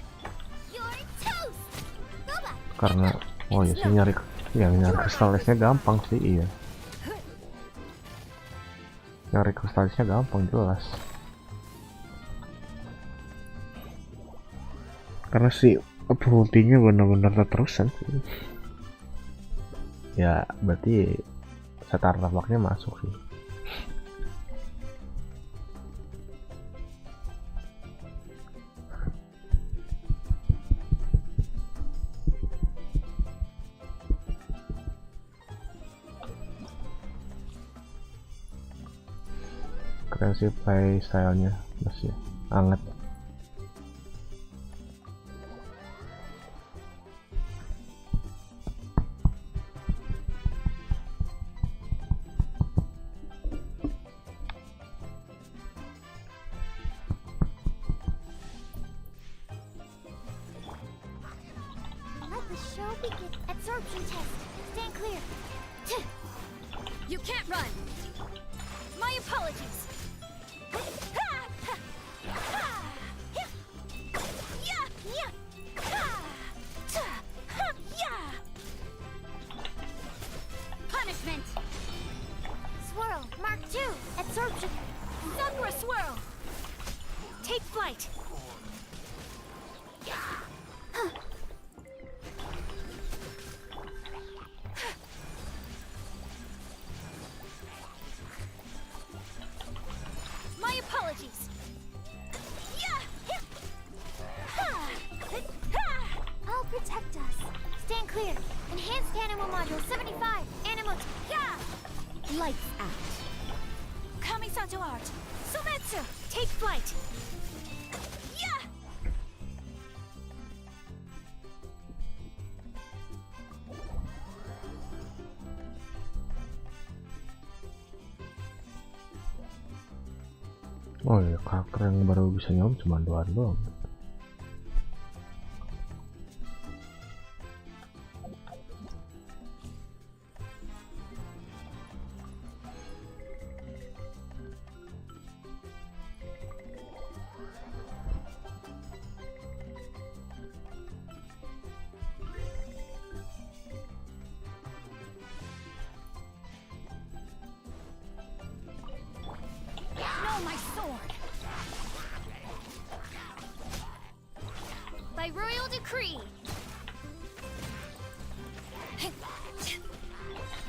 You're toast. Go back. Karena oh iya sih nyari kristalisnya gampang sih, iya. Nyari kristalisnya gampang jelas. Karena sih ultinya benar-benar terusan sih. Ya berarti setar tampaknya masuk sih. Keren sih play stylenya, masih anget. Let the show begin. Absorption test. Stand clear. You can't run. My apologies. Punishment. Swirl. Mark 2. Absorption. Sakura swirl. Take flight. My apologies. I'll protect us. Stand clear. Enhanced animal module 75. Animal. Lights out. Kamisato art. Sometsu. Take flight. Oh iya, karakter yang baru bisa nyom cuma 2 doang. Know my sword. By royal decree.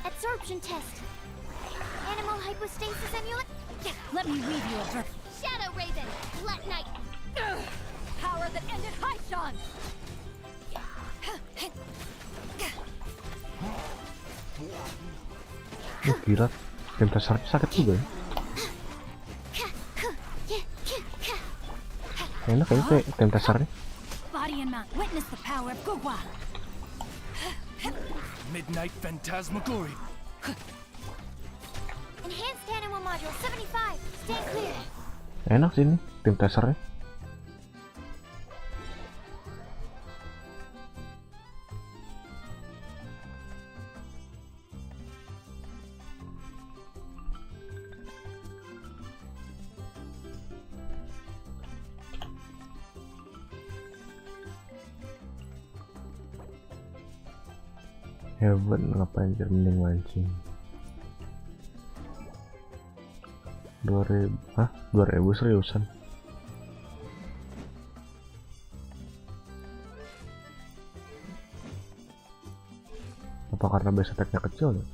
Absorption test. Animal hypostasis amulet. Let me weave you a verse. Shadow Raven. Let night. Power that ended Haishan. Oh gila, tim dasarnya sakit juga ya. Enak ya kayak tim dasarnya. Body and mount. Witness the power of Gugwa. Midnight Phantasmagoria. Enhanced animal module 75. Stand clear. Enak sih ini tim dasarnya. Heaven ngapain jadi mending mancing 2000 seriusan. Apa karena base attack-nya kecil ya?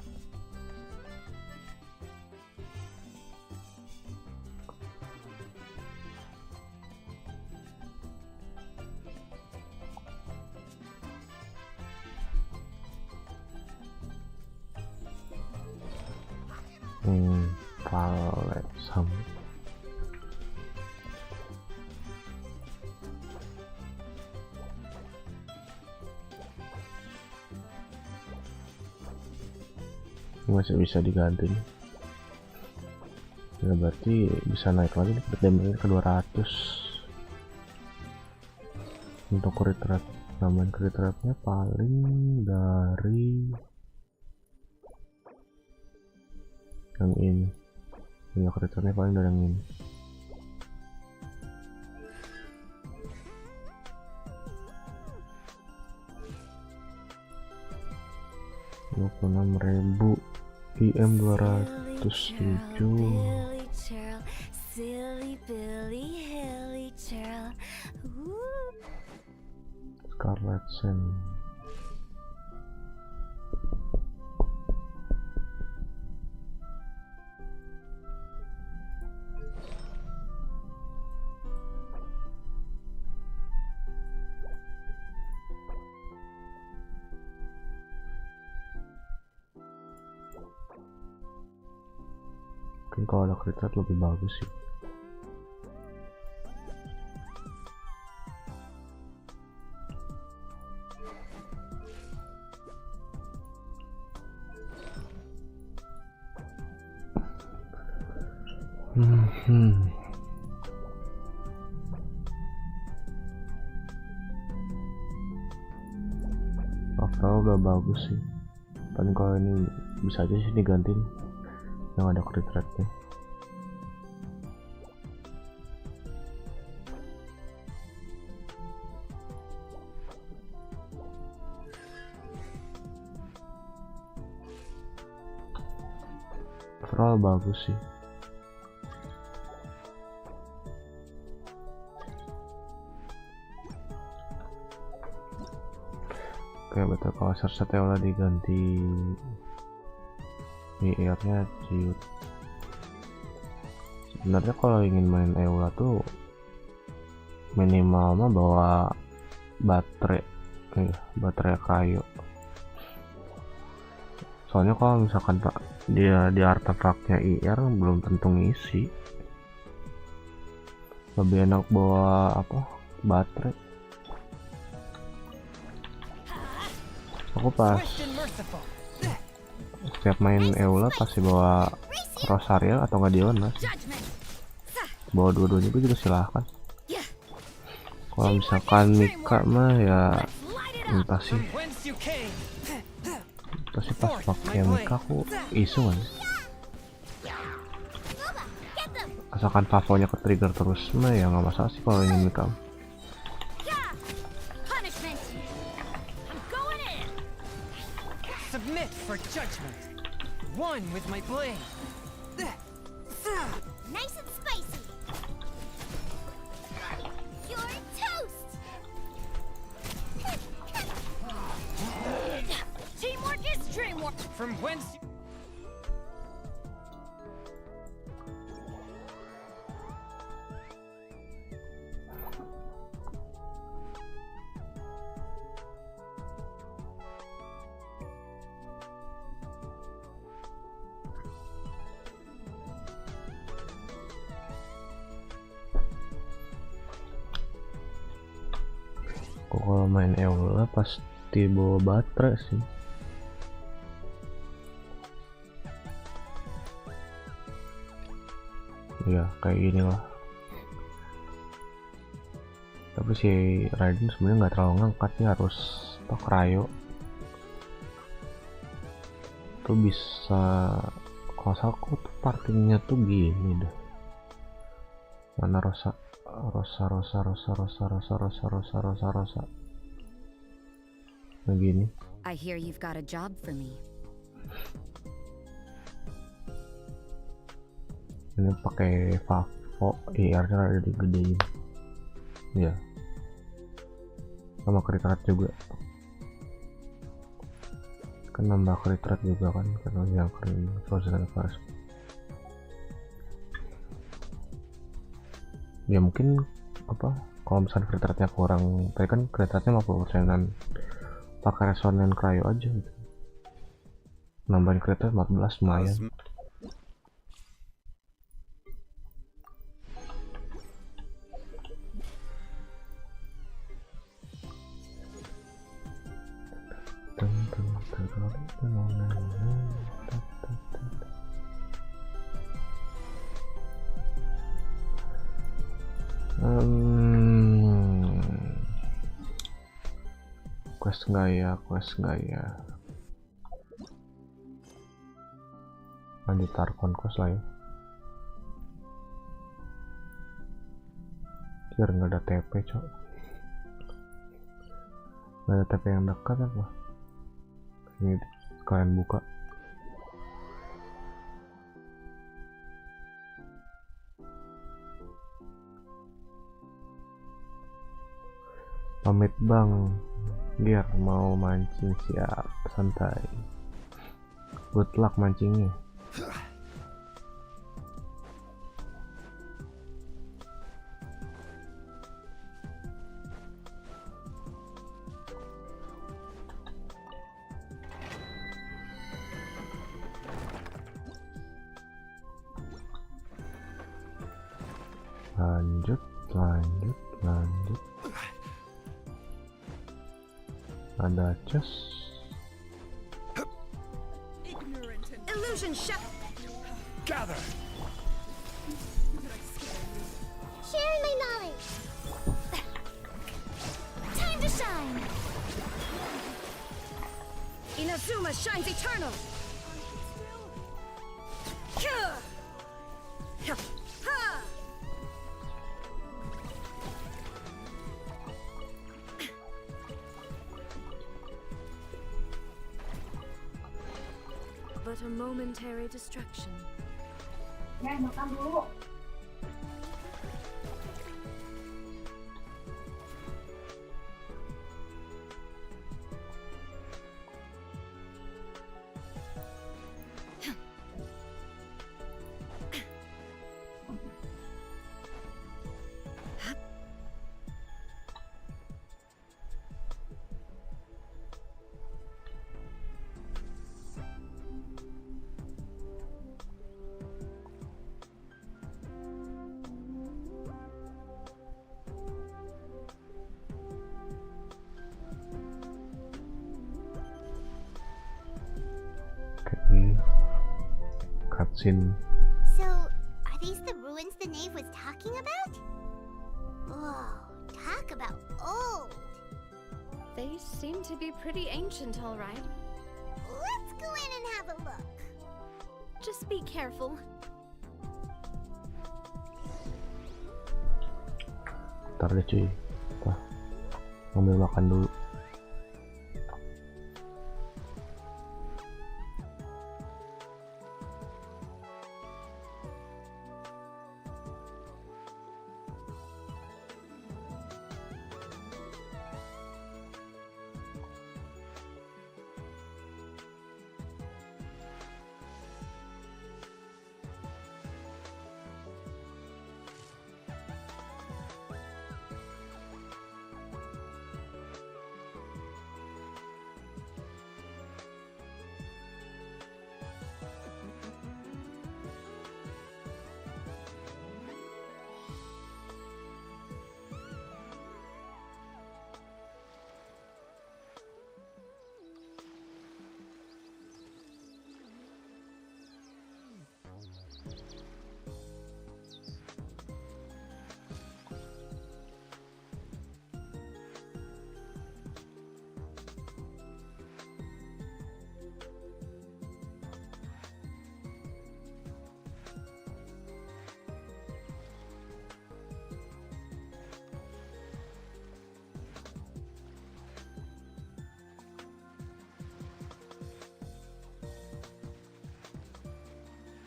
Palesam. Masih bisa diganti nih. Ya berarti bisa naik lagi nih ke 200. Untuk kredit rate, namanya kredit rate-nya paling dari yang ini. Ya kredit rate-nya paling dari yang ini. $26.000 IM 207. Scarlet Sen. Mungkin kalau ada kredit lebih bagus sih. Overall udah bagus sih. Paling kalau ini bisa aja sih digantiin yang ada kredit rate-nya. Overall bagus sih. Oke, betul, kalau setelah diganti IR-nya ciut. Sebenarnya kalau ingin main EULA tuh minimal mah bawa baterai kayu. Soalnya kalau misalkan dia di artefaknya IR belum tentu ngisi. Lebih enak bawa baterai. Aku pas setiap main EULA pasti bawa Rosario atau nggak Dion mas. Bawa dua-duanya juga silahkan. Kalau misalkan Mika mah ya entah sih pas pakai Mika aku isu kan. Asalkan Favonya ke trigger terus mah ya nggak masalah sih kalau ini Mika. Submit for judgment. One with my blade. Nice and spicy. You're toast. Teamwork is dreamwork. From whence you kalau main EULA pasti bawa baterai sih. Ya kayak gini lah. Tapi si Raiden sebenarnya nggak terlalu ngangkat sih, harus stok rayo. Tuh bisa kalau aku tuh partinya tuh gini dah. Mana Rosa begini. I hear you've got a job for me. Ini pakai Favo, IR-nya ada digedein. Ya. Sama kredit rate juga. Kan nambah kredit rate juga kan karena yang keren Frozen Fast. Ya mungkin kalau misalnya kredit rate-nya kurang, tadi kan kredit rate-nya 50%-an, pakai resonan cryo aja gitu. Nambahin kredit rate 14 lumayan. Quest nggak ya? Lanjut Tarkon quest lah ya. Biar nggak ada TP cok. Nggak ada TP yang dekat apa? Ini kalian buka. Pamit bang, Gear mau mancing, siap, santai. Good luck mancingnya. Lanjut. Ada chest. Illusion shut. Gather. Sharing my knowledge. Time to shine. Inazuma shines eternal. But a momentary distraction. Ya, makan dulu. Cutscene. So, are these the ruins the knave was talking about? Whoa, talk about old. They seem to be pretty ancient, all right. Let's go in and have a look. Just be careful. Ntar deh cuy, ambil makan dulu.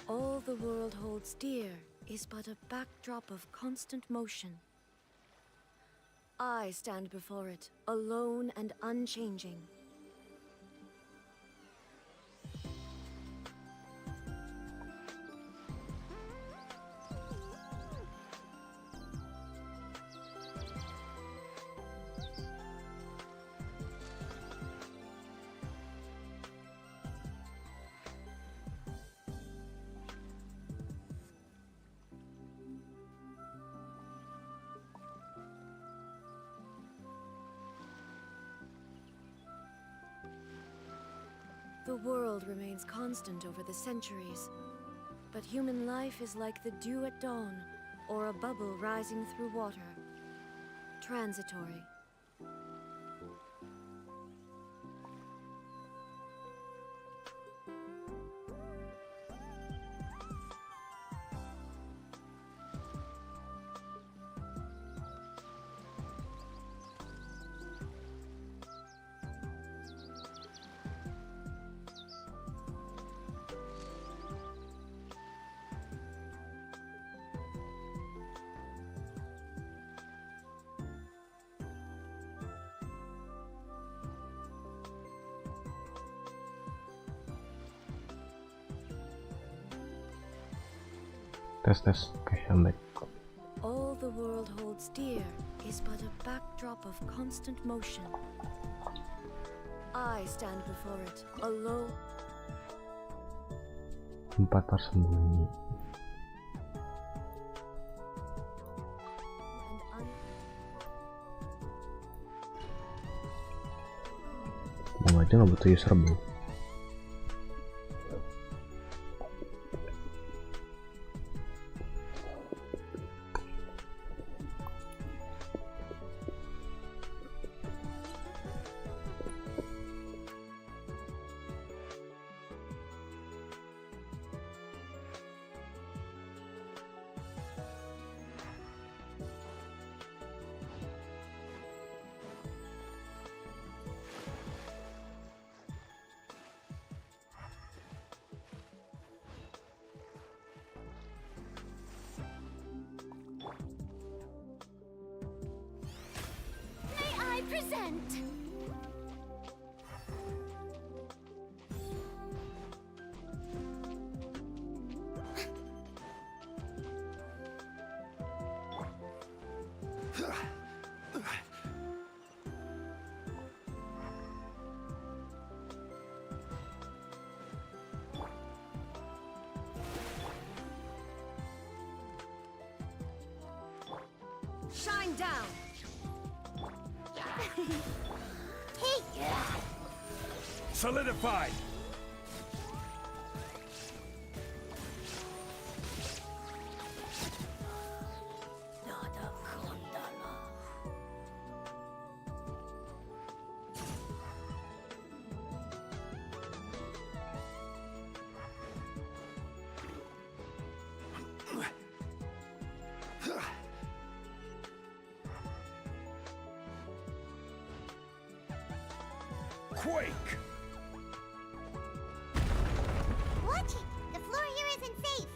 All the world holds dear is but a backdrop of constant motion. I stand before it, alone and unchanging. The world remains constant over the centuries, but human life is like the dew at dawn, or a bubble rising through water. Transitory. Tes. Oke, I'm back. All the world holds dear is but a backdrop of constant motion. I stand before it, alone. Tempat tersembunyi. Bang aja nggak butuh user bang. Present. Shine down. Take that! Solidified! Quake! Watch it! The floor here isn't safe!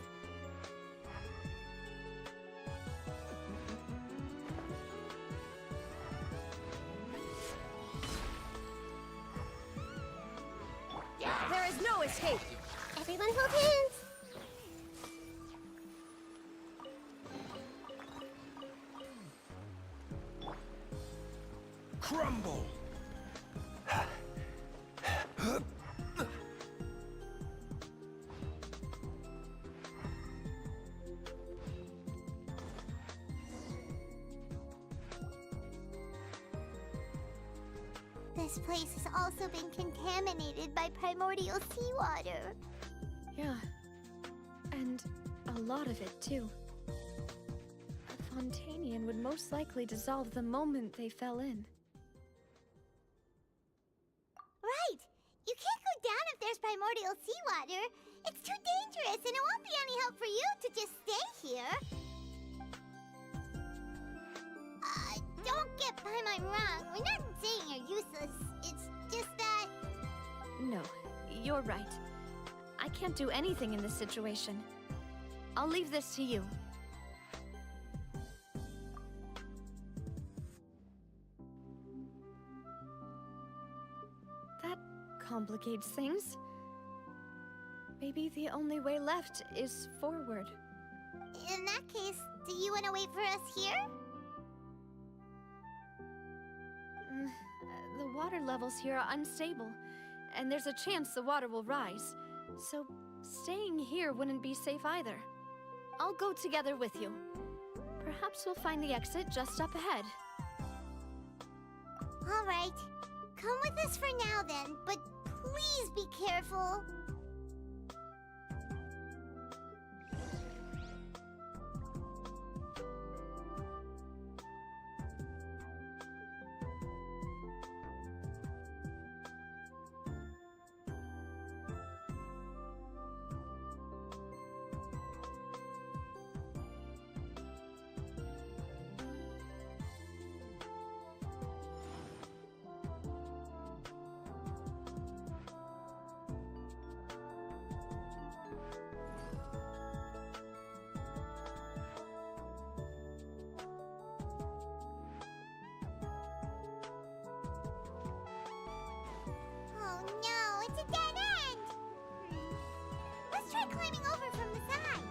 There is no escape. Everyone hold hands! Crumble! This place has also been contaminated by primordial seawater. Yeah. And a lot of it, too. A Fontanian would most likely dissolve the moment they fell in. Right! You can't go down if there's primordial seawater. It's too dangerous, and it won't be any help for you to just stay here. Don't get by my wrong. We're not saying you're useless. It's just that... No, you're right. I can't do anything in this situation. I'll leave this to you. That complicates things. Maybe the only way left is forward. In that case, do you want to wait for us here? The water levels here are unstable, and there's a chance the water will rise. So staying here wouldn't be safe either. I'll go together with you. Perhaps we'll find the exit just up ahead. All right. Come with us for now then, but please be careful. Oh no, it's a dead end! Let's try climbing over from the side.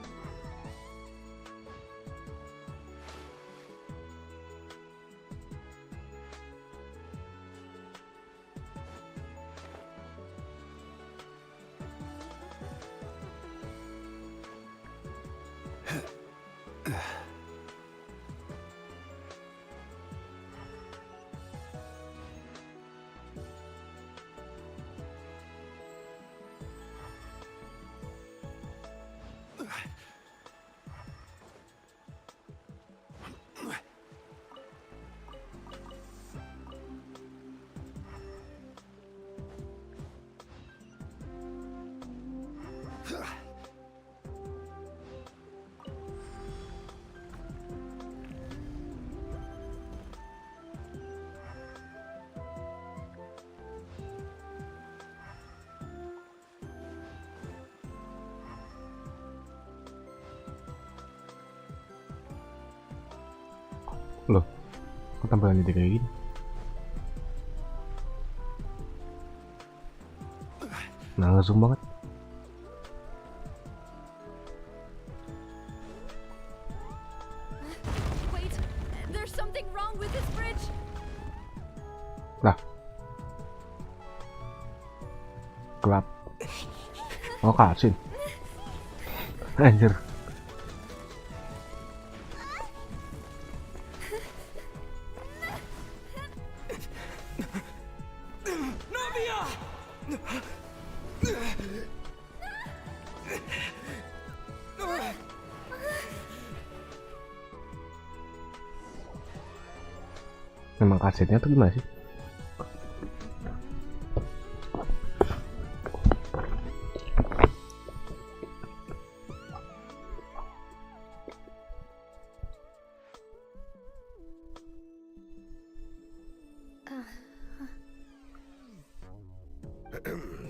Loh, kok tampilannya jadi kayak gini? Nah, langsung banget. Wait, there's something wrong with this bridge. Lah. Gelap. Oh, kasin. Anjir. Memang kasetnya tuh gimana sih?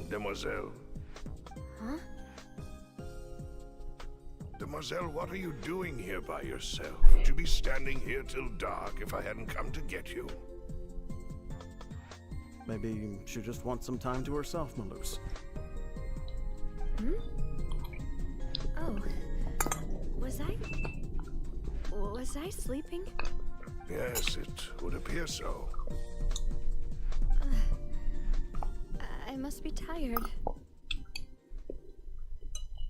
Demoiselle. Huh? Demoiselle, what are you doing here by yourself? Would you be standing here till dark if I hadn't come to get you? Maybe she just wants some time to herself, Maloose. Hmm? Oh. Was I sleeping? Yes, it would appear so. I must be tired.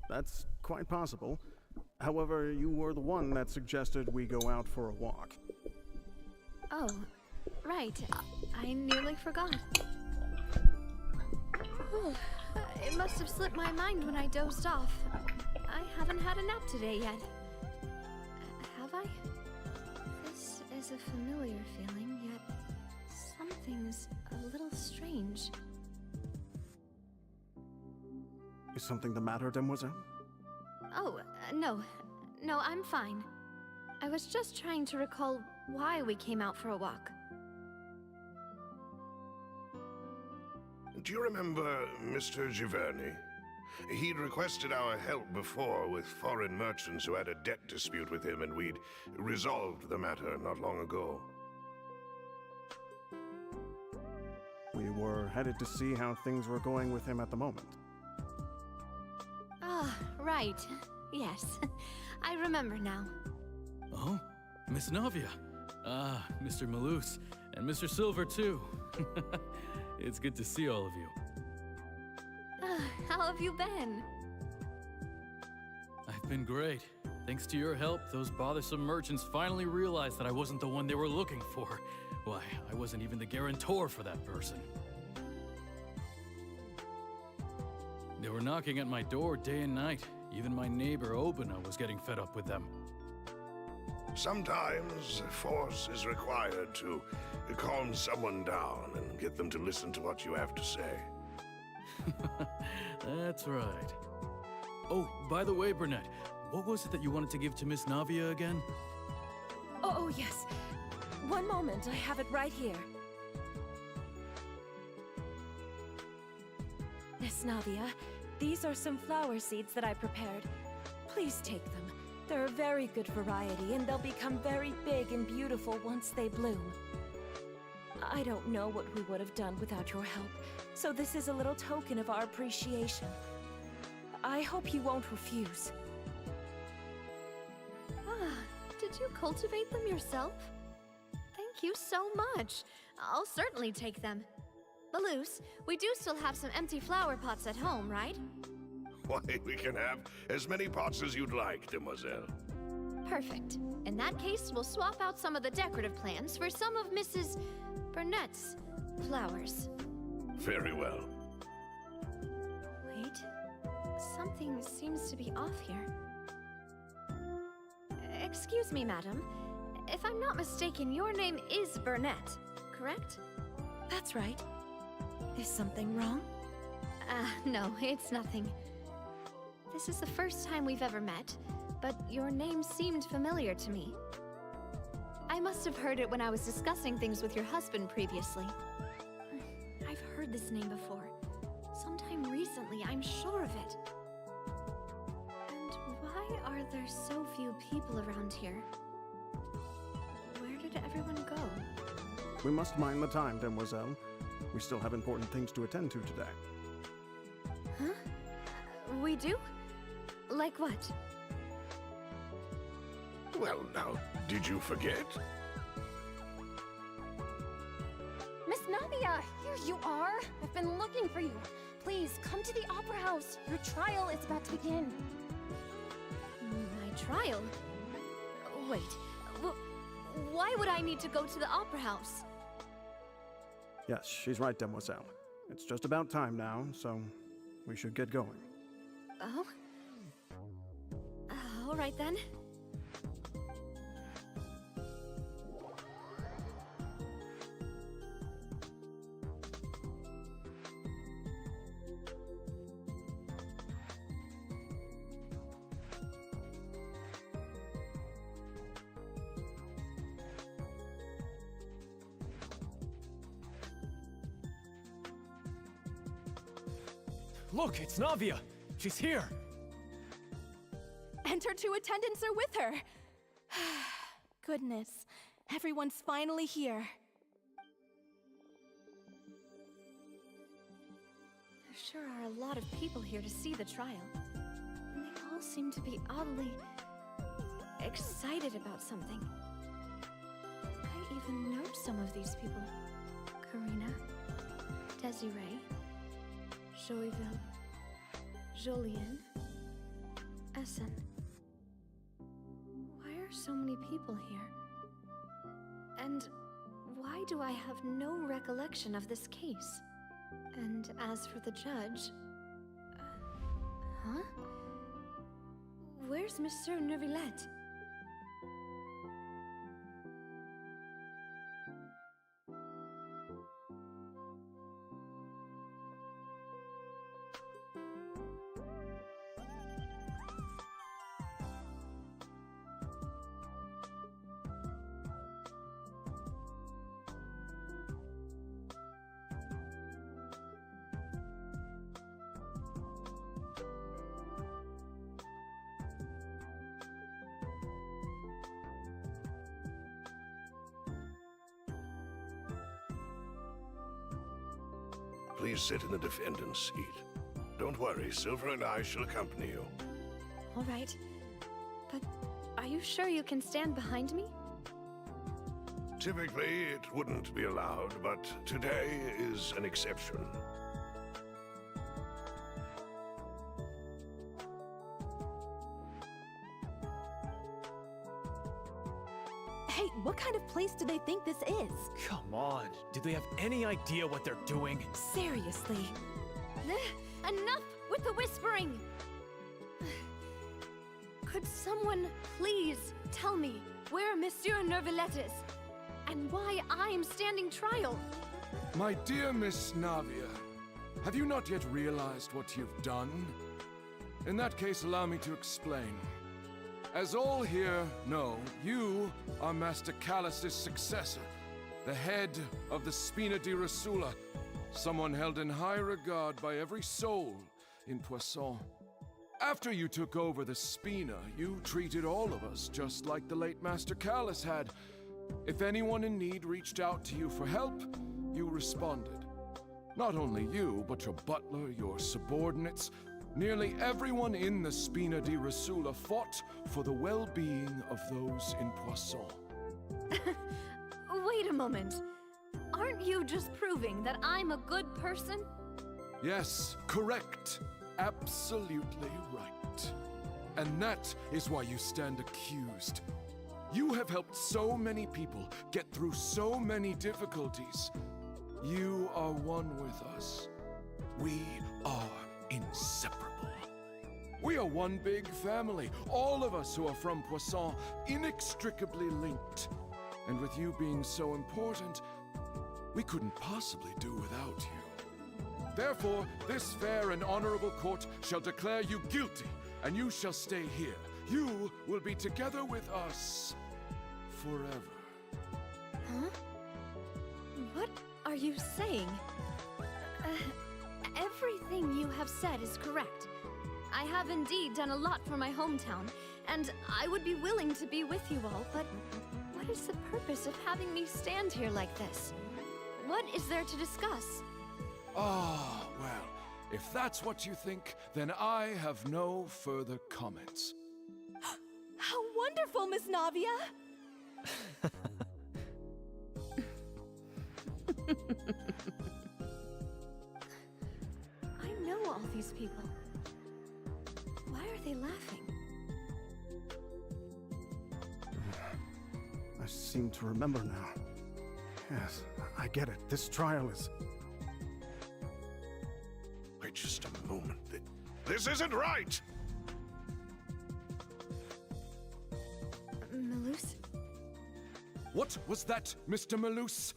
That's quite possible. However, you were the one that suggested we go out for a walk. Oh, right. I nearly forgot. Whew. It must have slipped my mind when I dozed off. I haven't had a nap today yet. Have I? This is a familiar feeling, yet something's a little strange. Is something the matter, Demoiselle? Oh, no. No, I'm fine. I was just trying to recall why we came out for a walk. Do you remember Mr. Giverny? He'd requested our help before with foreign merchants who had a debt dispute with him, and we'd resolved the matter not long ago. We were headed to see how things were going with him at the moment. Ah, right. Yes. I remember now. Oh, Miss Navia. Ah, Mr. Maloose. And Mr. Silver, too. It's good to see all of you. How have you been? I've been great. Thanks to your help, those bothersome merchants finally realized that I wasn't the one they were looking for. Why, I wasn't even the guarantor for that person. They were knocking at my door day and night. Even my neighbor Obina was getting fed up with them. Sometimes force is required to calm someone down and get them to listen to what you have to say. That's right. Oh, by the way, Burnett, what was it that you wanted to give to Miss Navia again? Oh, yes. One moment, I have it right here. Miss Navia, these are some flower seeds that I prepared. Please take them. They're a very good variety, and they'll become very big and beautiful once they bloom. I don't know what we would have done without your help, so this is a little token of our appreciation. I hope you won't refuse. Ah, did you cultivate them yourself? Thank you so much. I'll certainly take them. Malus, we do still have some empty flower pots at home, right? Why, we can have as many pots as you'd like, demoiselle. Perfect. In that case, we'll swap out some of the decorative plants for some of Mrs. Burnett's flowers. Very well. Wait. Something seems to be off here. Excuse me, madam. If I'm not mistaken, your name is Burnett, correct? That's right. Is something wrong? No, it's nothing. This is the first time we've ever met, but your name seemed familiar to me. I must have heard it when I was discussing things with your husband previously. I've heard this name before. Sometime recently, I'm sure of it. And why are there so few people around here? Where did everyone go? We must mind the time, demoiselle. We still have important things to attend to today. Huh? We do? Like what? Well, now, did you forget? Miss Navia, here you are. I've been looking for you. Please, come to the Opera House. Your trial is about to begin. My trial? Wait, why would I need to go to the Opera House? Yes, she's right, demoiselle. It's just about time now, so we should get going. Oh? All right then. Look, it's Navia. She's here. And her two attendants are with her. Goodness, everyone's finally here. There sure are a lot of people here to see the trial. And they all seem to be oddly excited about something. I even know some of these people. Karina, Desiree, Joyville, Jolien, Essen. Why are so many people here? And why do I have no recollection of this case? And as for the judge... huh? Where's Monsieur Neuvillette? Please sit in the defendant's seat. Don't worry, Silver and I shall accompany you. All right. But are you sure you can stand behind me? Typically, it wouldn't be allowed, but today is an exception. Hey, what kind of place do they think this is? Come on. Do they have any idea what they're doing? Seriously. Enough with with the whispering! Could someone please tell me where Monsieur Neuvillette is? And why I am standing trial? My dear Miss Navia, have you not yet realized what you've done? In that case, allow me to explain. As all here know, you are Master Callus's successor, the head of the Spina di Rosula, someone held in high regard by every soul in Poisson. After you took over the Spina, you treated all of us just like the late Master Callus had. If anyone in need reached out to you for help, you responded. Not only you, but your butler, your subordinates, nearly everyone in the Spina di Rosula fought for the well-being of those in Poisson. Wait a moment. Aren't you just proving that I'm a good person? Yes, correct. Absolutely right. And that is why you stand accused. You have helped so many people get through so many difficulties. You are one with us. We are inseparable. We are one big family, all of us who are from Poisson, inextricably linked. And with you being so important, we couldn't possibly do without you. Therefore, this fair and honorable court shall declare you guilty, and you shall stay here. You will be together with us forever. Huh? What are you saying? Everything you have said is correct. I have indeed done a lot for my hometown, and I would be willing to be with you all, but what is the purpose of having me stand here like this? What is there to discuss? Ah, well, if that's what you think, then I have no further comments. How wonderful, Miss Navia! I know all these people. Why are they laughing? I seem to remember now. Yes, I get it. This trial is... Wait just a moment. This isn't right! Melus? What was that, Mr. Melus?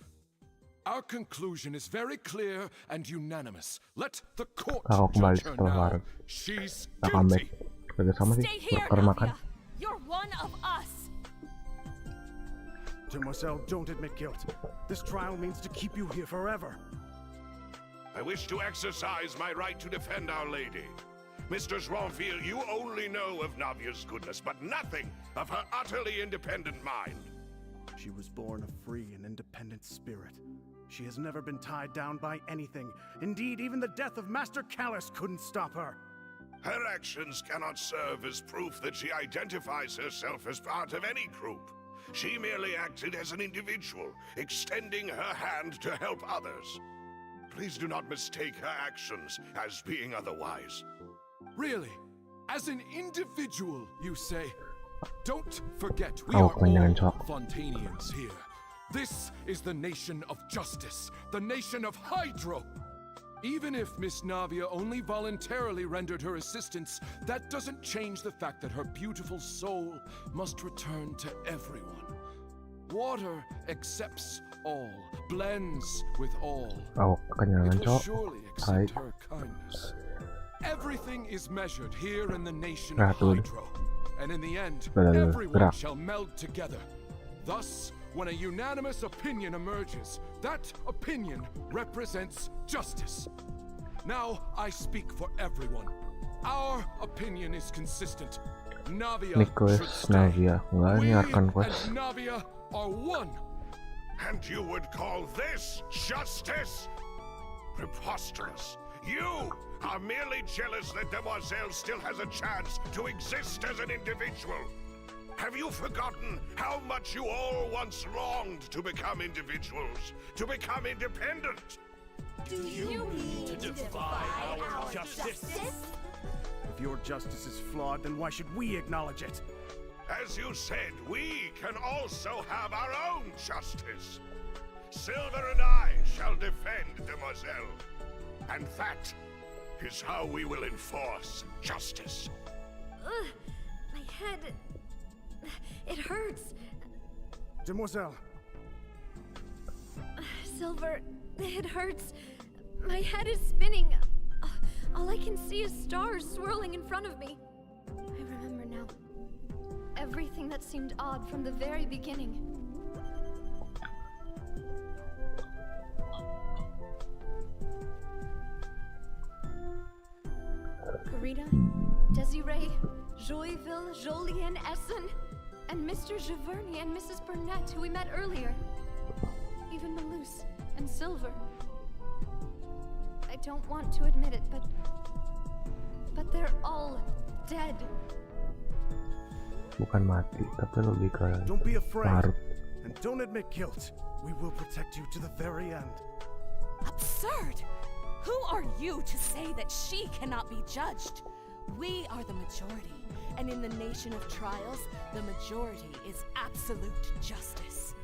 Our conclusion is very clear and unanimous. Let the court judge her now. She's guilty. Stay here, Navia. You're one of us. Demoiselle, don't admit guilt. This trial means to keep you here forever. I wish to exercise my right to defend Our Lady. Mr. Joinville, you only know of Navia's goodness, but nothing of her utterly independent mind. She was born a free and independent spirit. She has never been tied down by anything. Indeed, even the death of Master Callus couldn't stop her. Her actions cannot serve as proof that she identifies herself as part of any group. She merely acted as an individual, extending her hand to help others. Please do not mistake her actions as being otherwise. Really? As an individual, you say? Don't forget, we are all Fontanians here. This is the nation of justice, the nation of Hydro. Even if Miss Navia only voluntarily rendered her assistance, that doesn't change the fact that her beautiful soul must return to everyone. Water accepts all, blends with all. It will surely accept her kindness. Everything is measured here in the nation of Hydro, and in the end, everyone shall meld together. Thus, when a unanimous opinion emerges, that opinion represents justice. Now I speak for everyone. Our opinion is consistent. Navia should stay. We and Navia are one. And you would call this justice? Preposterous. You are merely jealous that Demoiselle still has a chance to exist as an individual. Have you forgotten how much you all once longed to become individuals, to become independent? Do you mean to defy our justice? If your justice is flawed, then why should we acknowledge it? As you said, we can also have our own justice. Silver and I shall defend Demoiselle. And that is how we will enforce justice. Ugh, my head... It hurts. Demoiselle. Silver, it hurts. My head is spinning. All I can see is stars swirling in front of me. I remember now. Everything that seemed odd from the very beginning. Karina, Desiree, Joyville, Jolien, Essen, and Mr. Giverny and Mrs. Burnett, who we met earlier. Even Malus and Silver. I don't want to admit it, but they're all dead. Bukan mati, tapi lebih ke Don't be afraid, larut. and don't admit guilt. We will protect you to the very end. Absurd! Who are you to say that she cannot be judged? We are the majority, and in the nation of trials, the majority is absolute justice.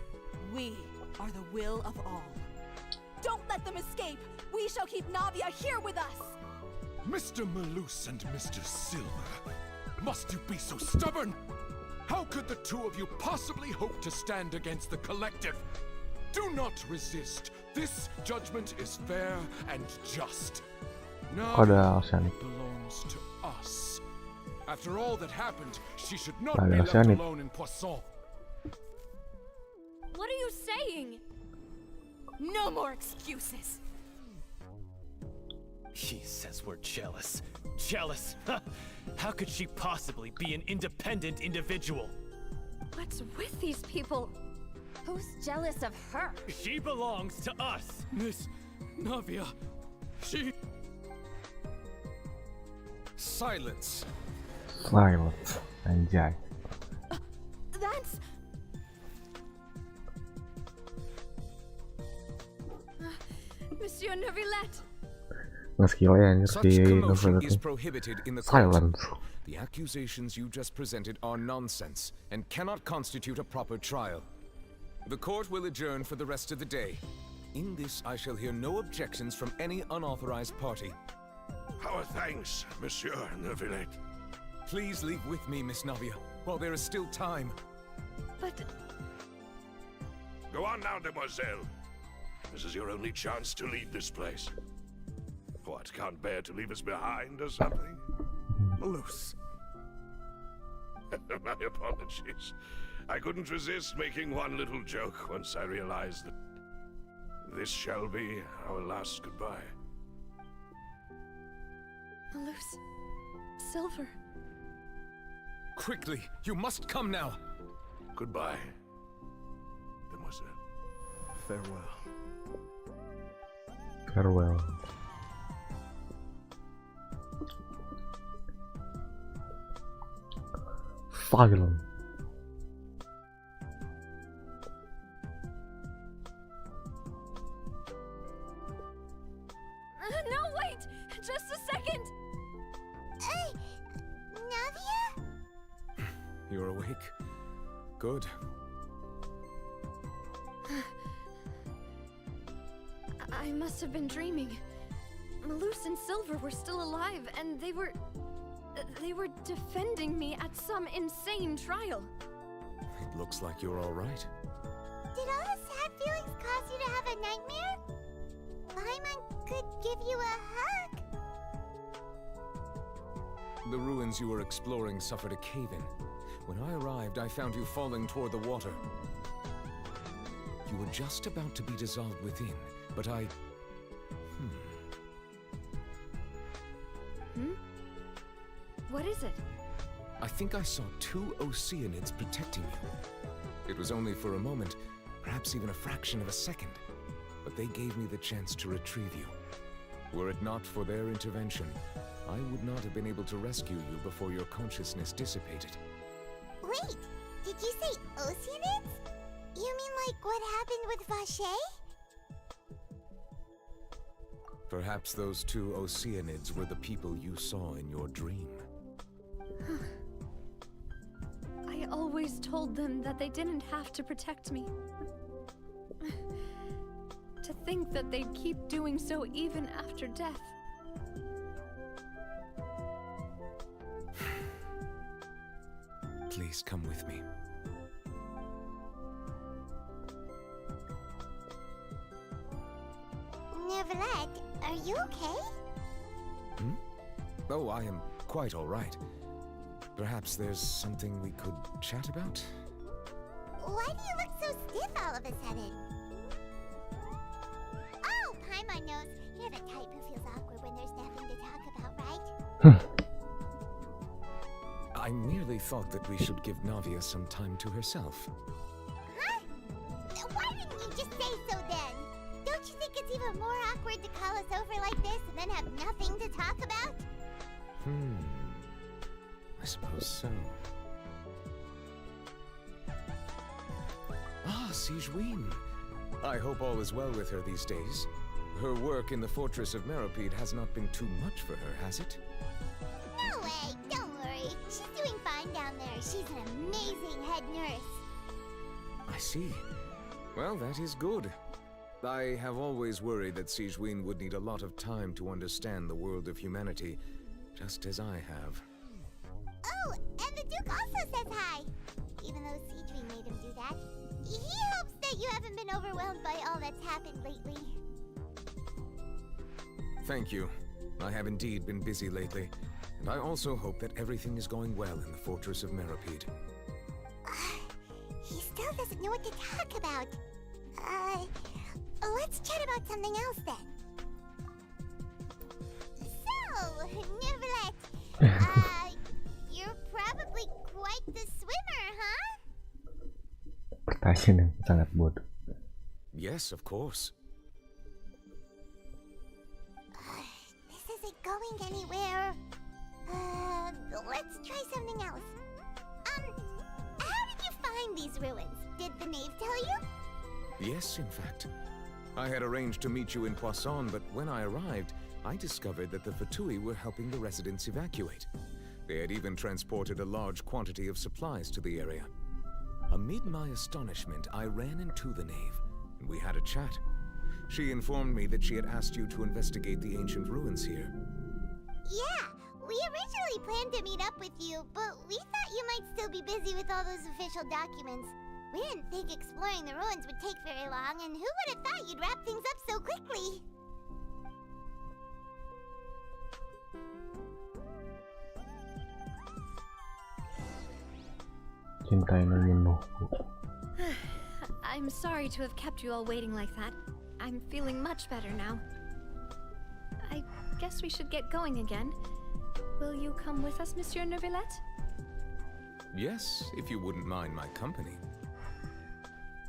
We are the will of all. Don't let them escape! We shall keep Navia here with us! Mr. Malus and Mr. Silver, must you be so stubborn? How could the two of you possibly hope to stand against the collective? Do not resist. This judgment is fair and just. Now belongs to us. After all that happened, she should not be left alone in Poisson. What are you saying? No more excuses. She says we're jealous. Jealous? How could she possibly be an independent individual? What's with these people? Who's jealous of her? She belongs to us. Miss Navia, she... Silence. Silence. Anjay. That's... Monsieur Neuvillette. Such commotion is prohibited in the court. Silence. The accusations you just presented are nonsense and cannot constitute a proper trial. The court will adjourn for the rest of the day. In this, I shall hear no objections from any unauthorized party. Our thanks, Monsieur Neuvillette. Please leave with me, Miss Navia, while there is still time. But... Go on now, demoiselle. This is your only chance to leave this place. What, can't bear to leave us behind or something? Malus. My apologies. I couldn't resist making one little joke once I realized that this shall be our last goodbye. Malus. Silver. Quickly, you must come now. Goodbye, demoiselle. Farewell. Farewell. Silence. No, wait! Just a second! Navia? You're awake? Good. I must have been dreaming. Malus and Silver were still alive, and they were defending me at some insane trial. It looks like you're all right. Did all the sad feelings cause you to have a nightmare? Paimon could give you a hug. The ruins you were exploring suffered a cave-in. When I arrived, I found you falling toward the water. You were just about to be dissolved within, but I... What is it? I think I saw two Oceanids protecting you. It was only for a moment, perhaps even a fraction of a second, but they gave me the chance to retrieve you. Were it not for their intervention, I would not have been able to rescue you before your consciousness dissipated. Wait, did you say Oceanids? You mean like what happened with Vache? Perhaps those two Oceanids were the people you saw in your dream. I always told them that they didn't have to protect me. To think that they'd keep doing so even after death. please come with me. Neverlet, are you okay? Oh, I am quite all right. Perhaps there's something we could chat about? Why do you look so stiff all of a sudden? Oh, Paimon knows. You're the type who feels awkward when there's nothing to talk about, right? I merely thought that we should give Navia some time to herself. Huh? Why didn't you just say so then? Don't you think it's even more awkward to call us over like this and then have nothing to talk about? I suppose so. Ah, Sijwin. I hope all is well with her these days. Her work in the fortress of Meropide has not been too much for her, has it? No way, don't worry. She's doing fine down there. She's an amazing head nurse. I see. Well, that is good. I have always worried that Sijwin would need a lot of time to understand the world of humanity, just as I have. Oh, and the Duke also says hi. Even though Sijwin made him do that. He hopes that you haven't been overwhelmed by all that's happened lately. Thank you. I have indeed been busy lately, and I also hope that everything is going well in the fortress of Meropide. He still doesn't know what to talk about. Let's chat about something else then. So, Neverlet, you're probably quite the swimmer, huh? Pertanyaan yang sangat bodoh. Yes, of course. This isn't going anywhere. Let's try something else. How did you find these ruins? Did the knave tell you? Yes, in fact. I had arranged to meet you in Poisson, but when I arrived, I discovered that the Fatui were helping the residents evacuate. They had even transported a large quantity of supplies to the area. Amid my astonishment, I ran into the knave, and we had a chat. She informed me that she had asked you to investigate the ancient ruins here. Yeah, we originally planned to meet up with you, but we thought you might still be busy with all those official documents. We didn't think exploring the ruins would take very long, and who would have thought you'd wrap things up so quickly? I'm sorry to have kept you all waiting like that. I'm feeling much better now. I guess we should get going again. Will you come with us, Monsieur Neuvillette? Yes, if you wouldn't mind my company.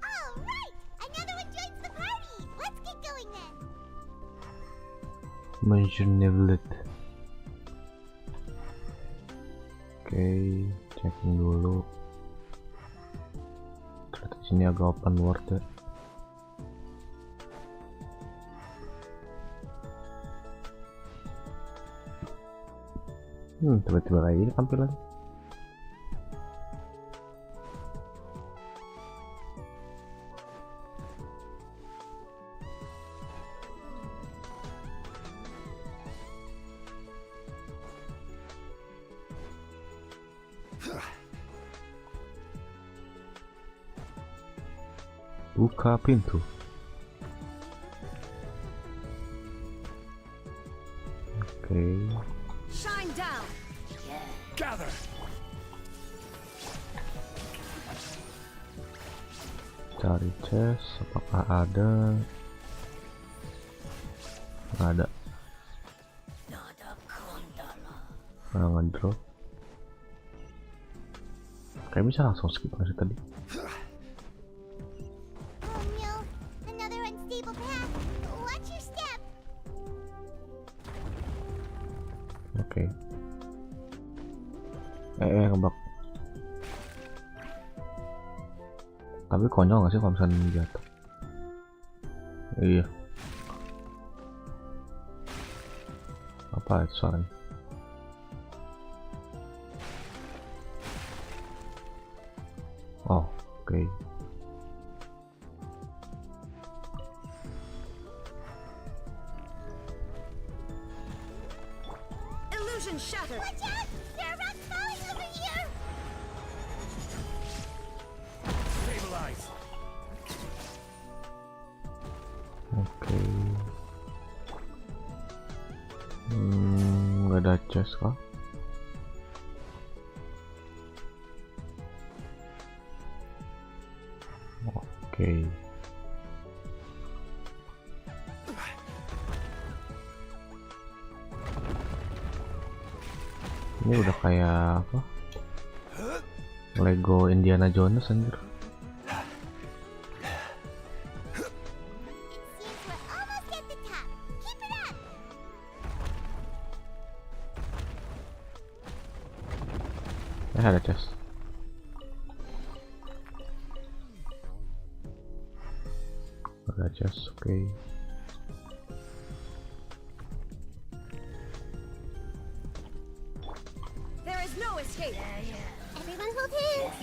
All right! Another one joins the party! Let's get going then! Monsieur Neuvillette. Oke, checking dulu. Ternyata sini agak open world ya. Tiba-tiba kayak gini tampilan. Buka pintu. Oke. Shine down. Gather. Cari chest, apakah ada? Nggak ada. Nggak ngedrop. Kayak bisa langsung skip masih tadi. Oke. Ngebak. Tapi konyol nggak sih kalau misalnya jatuh? Iya. Apa itu suaranya? Oh, oke. Illusion shattered. Watch out! There are rocks falling over here! Ada chest kah? Oke. Ini udah kayak apa? Lego Indiana Jones anjir. Ada chest. Ada chest, oke. There is no escape. Everyone hold hands.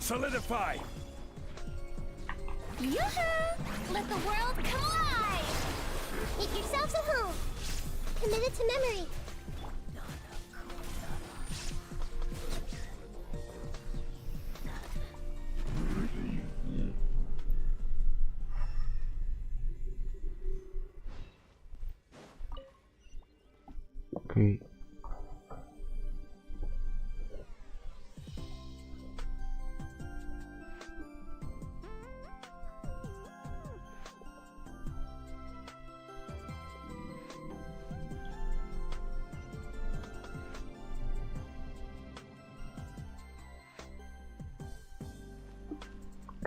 Solidify. Yoo-hoo! Let the world come alive! Make yourselves at home. Committed to memory. Oke.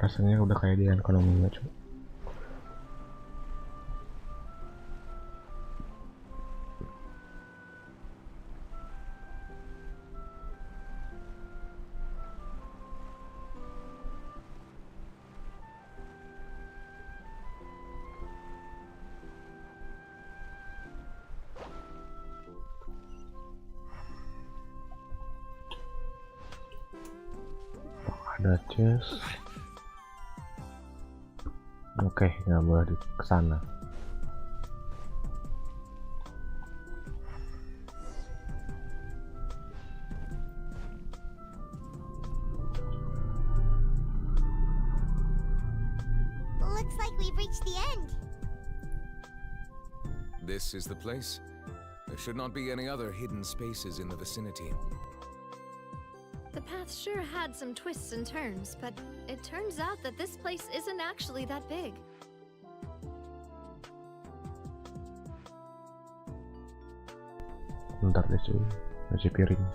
Rasanya udah kayak di ekonominya cuy. Ada chest. Oke, nggak boleh di kesana. Looks like we've reached the end. This is the place. There should not be any other hidden spaces in the vicinity. The path sure had some twists and turns, but it turns out that this place isn't actually that big. Bentar deh cuy, masih piring.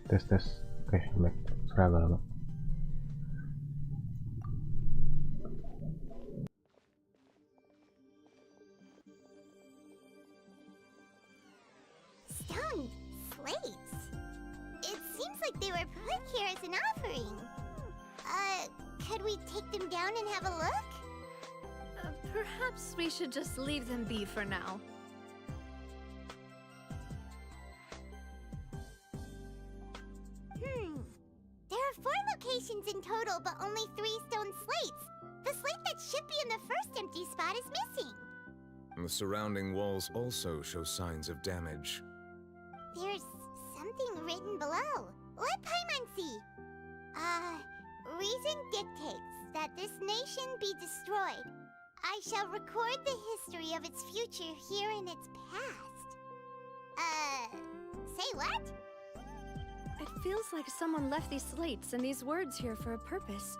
Tes. Oke, baik. Sudah agak lama. Stone slates? It seems like they were put here as an offering. Could we take them down and have a look? Perhaps we should just leave them be for now. There are 4 locations in total, but only 3 stone slates. The slate that should be in the first empty spot is missing. The surrounding walls also show signs of damage. There's something written below. Let Paimon see. Reason dictates that this nation be destroyed. I shall record the history of its future here in its past. Say what? It feels like someone left these slates and these words here for a purpose.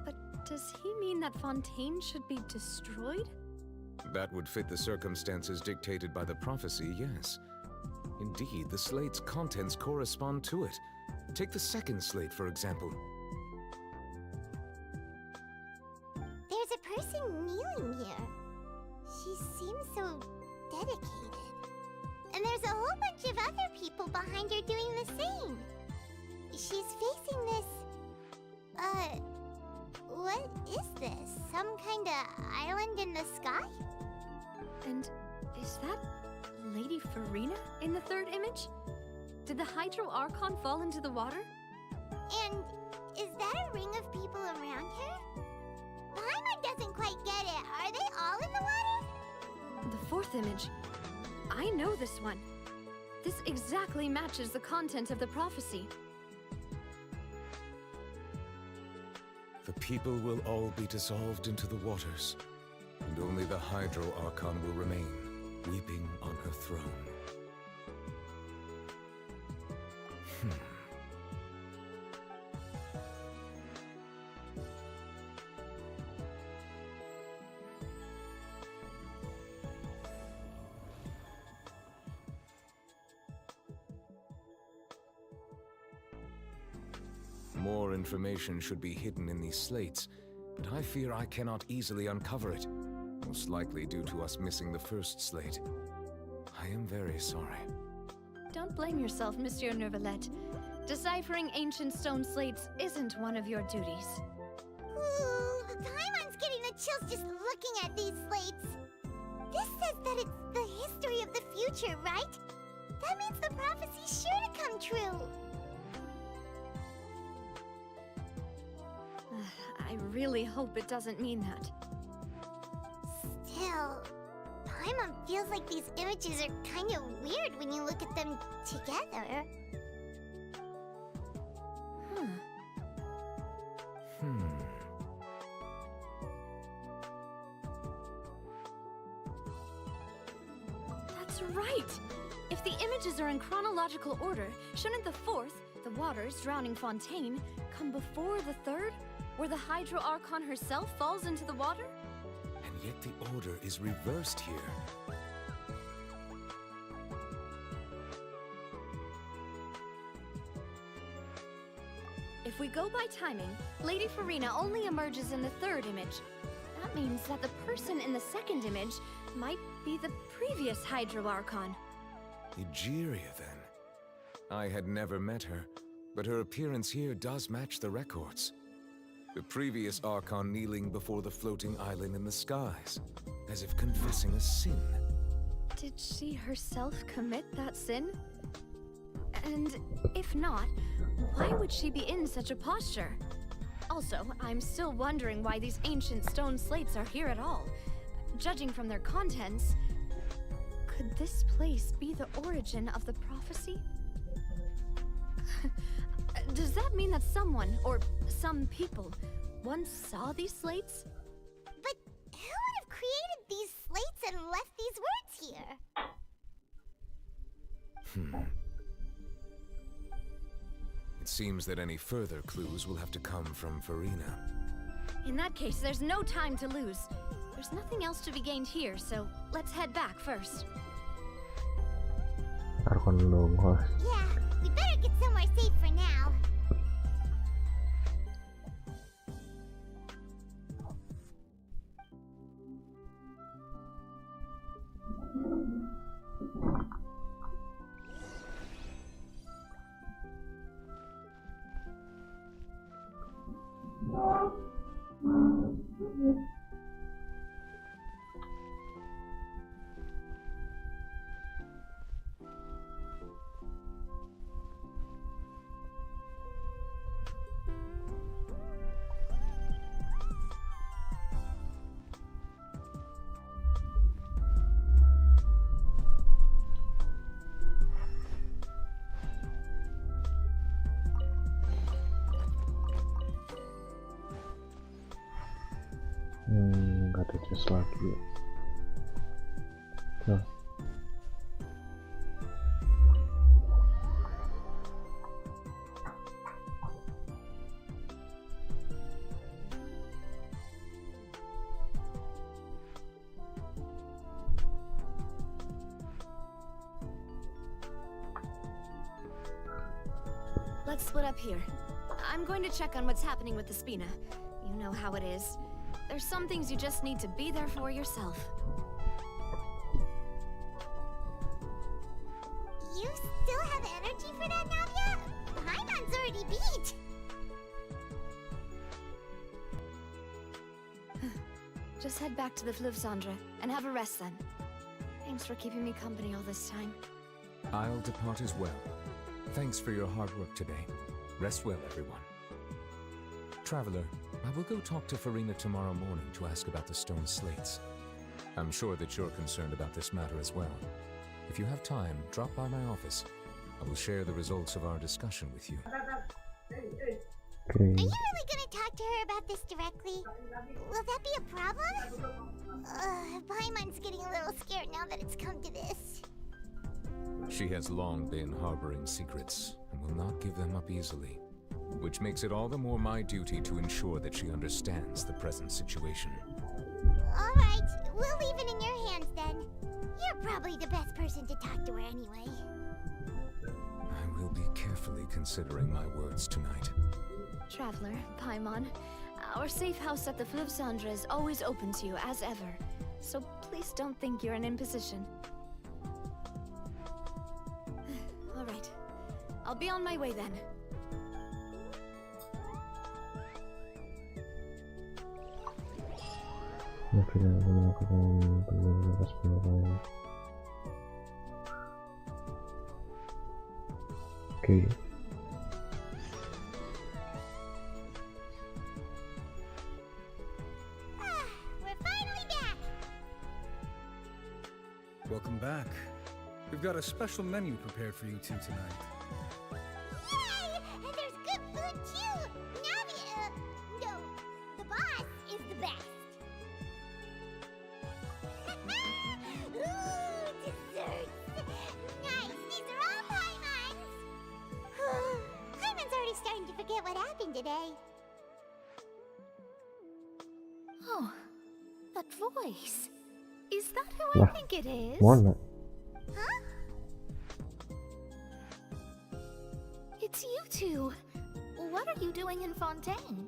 But does he mean that Fontaine should be destroyed? That would fit the circumstances dictated by the prophecy, yes. Indeed, the slate's contents correspond to it. Take the second slate, for example. There's a person kneeling here. She seems so dedicated. And there's a whole bunch of other people behind her doing the same. She's facing this... what is this? Some kind of island in the sky? And is that Lady Farina in the third image? Did the Hydro Archon fall into the water? And is that a ring of people around her? Paimon doesn't quite get it. Are they all in the water? The fourth image. I know this one. This exactly matches the content of the prophecy. The people will all be dissolved into the waters, and only the Hydro Archon will remain, weeping on her throne. More information should be hidden in these slates, but I fear I cannot easily uncover it, most likely due to us missing the first slate. I am very sorry. Don't blame yourself, Monsieur Neuvillette. Deciphering ancient stone slates isn't one of your duties. Ooh, Paimon's getting the chills just looking at these slates. This says that it's the history of the future, right? That means the prophecy's sure to come true. I really hope it doesn't mean that. Still, Paimon feels like these images are kind of weird when you look at them together. That's right! If the images are in chronological order, shouldn't the fourth, the waters drowning Fontaine, come before the third, where the Hydro Archon herself falls into the water? And yet the order is reversed here. If we go by timing, Lady Farina only emerges in the third image. That means that the person in the second image might be the previous Hydro Archon. Egeria, then. I had never met her, but her appearance here does match the records. The previous Archon kneeling before the floating island in the skies, as if confessing a sin. Did she herself commit that sin? And if not, why would she be in such a posture? Also, I'm still wondering why these ancient stone slates are here at all. Judging from their contents, could this place be the origin of the prophecy? Does that mean that someone, or some people, once saw these slates? But who would have created these slates and left these words here? It seems that any further clues will have to come from Farina. In that case, there's no time to lose. There's nothing else to be gained here, so let's head back first. Archon dong, host. Yeah, We better get somewhere safe for now. Nggak ada chest lagi. Nah. Let's split up here. I'm going to check on what's happening with the Spina. You know how it is. There's some things you just need to be there for yourself. You still have energy for that, Navia? Paimon's already beat. Just head back to the Fleuve Cendre and have a rest then. Thanks for keeping me company all this time. I'll depart as well. Thanks for your hard work today. Rest well, everyone. Traveler, I will go talk to Farina tomorrow morning to ask about the stone slates. I'm sure that you're concerned about this matter as well. If you have time, drop by my office. I will share the results of our discussion with you. Are you really gonna talk to her about this directly? Will that be a problem? Paimon's getting a little scared now that it's come to this. She has long been harboring secrets and will not give them up easily, which makes it all the more my duty to ensure that she understands the present situation. Alright, we'll leave it in your hands then. You're probably the best person to talk to her anyway. I will be carefully considering my words tonight. Traveler, Paimon, our safe house at the Fleuve Cendre is always open to you as ever, so please don't think you're an imposition. Alright, I'll be on my way then. Okay. We're finally back! Welcome back. We've got a special menu prepared for you two tonight. Yay! And there's good food too! Navia, no, the boss is the best. Ooh, desserts! Nice, these are all Paimon's! Paimon's already starting to forget what happened today. Oh, that voice. Is that who I think it is? Mana? Huh? It's you two. What are you doing in Fontaine?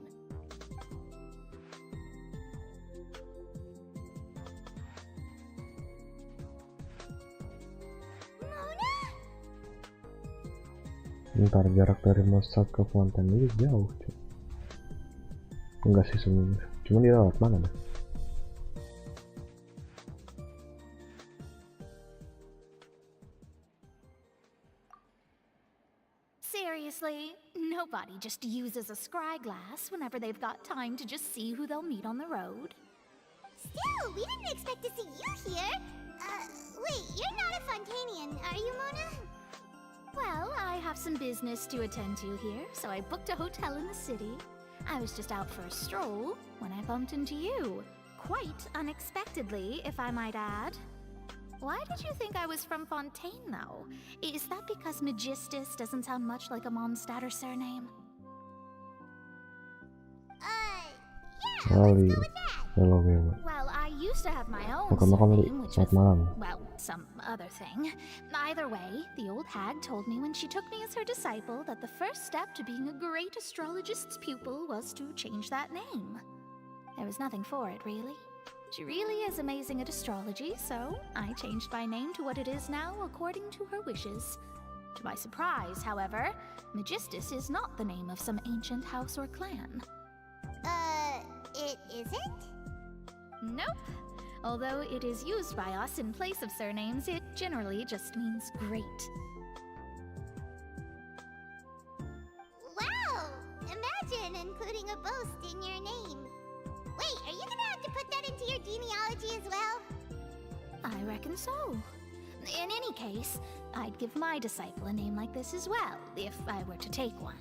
Bentar, jarak dari Mosat ke Fontaine ini jauh, cuy. Enggak sih sebenarnya. Cuma dia lewat mana deh? Seriously, nobody just uses a scry glass whenever they've got time to just see who they'll meet on the road. Still, we didn't expect to see you here. Wait, you're not a Fontainian, are you, Mona? Well, I have some business to attend to here, so I booked a hotel in the city. I was just out for a stroll when I bumped into you. Quite unexpectedly, if I might add. Why did you think I was from Fontaine, though? Is that because Magistus doesn't sound much like a Mondstatter surname? Kali. Halo, Well, I used to have my own makan-makan surname, which selamat was, malam. well, some other thing. Either way, the old hag told me when she took me as her disciple that the first step to being a great astrologist's pupil was to change that name. There was nothing for it, really. She really is amazing at astrology, so I changed my name to what it is now according to her wishes. To my surprise, however, Megistus is not the name of some ancient house or clan. It isn't? Nope. Although it is used by us in place of surnames, it generally just means great. Wow! Imagine including a boast in your name. Wait, are you gonna have to put that into your genealogy as well? I reckon so. In any case, I'd give my disciple a name like this as well, if I were to take one.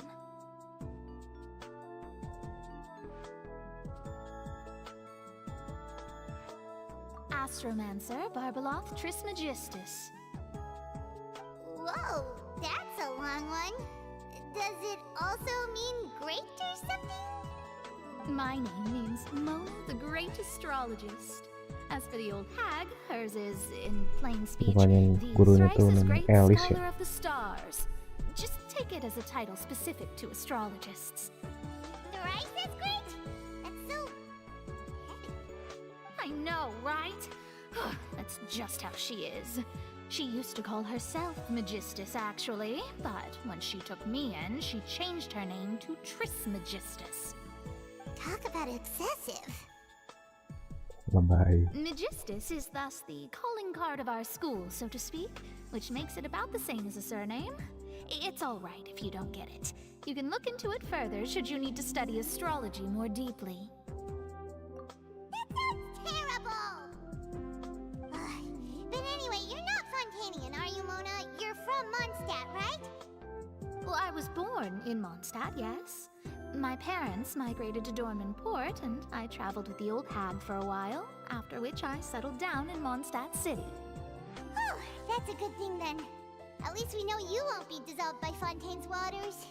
Astromancer Barbeloth Trismegistus. Whoa, that's a long one. Does it also mean great or something? My name means Mona the Great Astrologist. As for the old hag, hers is, in plain speech, the thrice great scholar of the stars. Just take it as a title specific to astrologists. Thrice as great? That's so heavy. I know, right? That's just how she is. She used to call herself Megistus, actually, but when she took me in, she changed her name to Trismegistus. Talk about excessive. Bye-bye. Megistus is thus the calling card of our school, so to speak, which makes it about the same as a surname. It's all right if you don't get it. You can look into it further should you need to study astrology more deeply. That sounds terrible! But anyway, you're not Fontanian, are you, Mona? You're from Mondstadt, right? Well, I was born in Mondstadt, yes. My parents migrated to Dormanport, and I traveled with the old hag for a while, after which I settled down in Mondstadt City. Oh, that's a good thing then. At least we know you won't be dissolved by Fontaine's waters.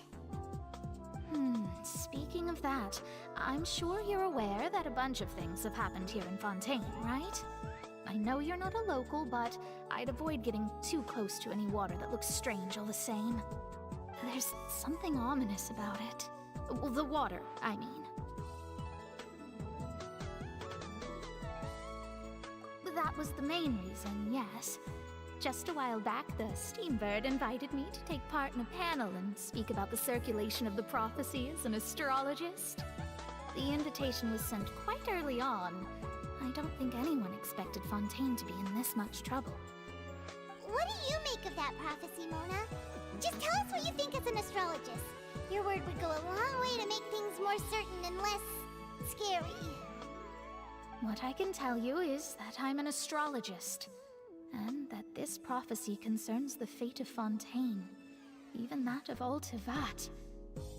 Speaking of that, I'm sure you're aware that a bunch of things have happened here in Fontaine, right? I know you're not a local, but I'd avoid getting too close to any water that looks strange all the same. There's something ominous about it. Well, the water, I mean. That was the main reason, yes. Just a while back, the Steambird invited me to take part in a panel and speak about the circulation of the prophecy as an astrologist. The invitation was sent quite early on. I don't think anyone expected Fontaine to be in this much trouble. What do you make of that prophecy, Mona? Just tell us what you think as an astrologist. Your word would go a long way to make things more certain and less scary. What I can tell you is that I'm an astrologist, and that this prophecy concerns the fate of Fontaine, even that of Altivat.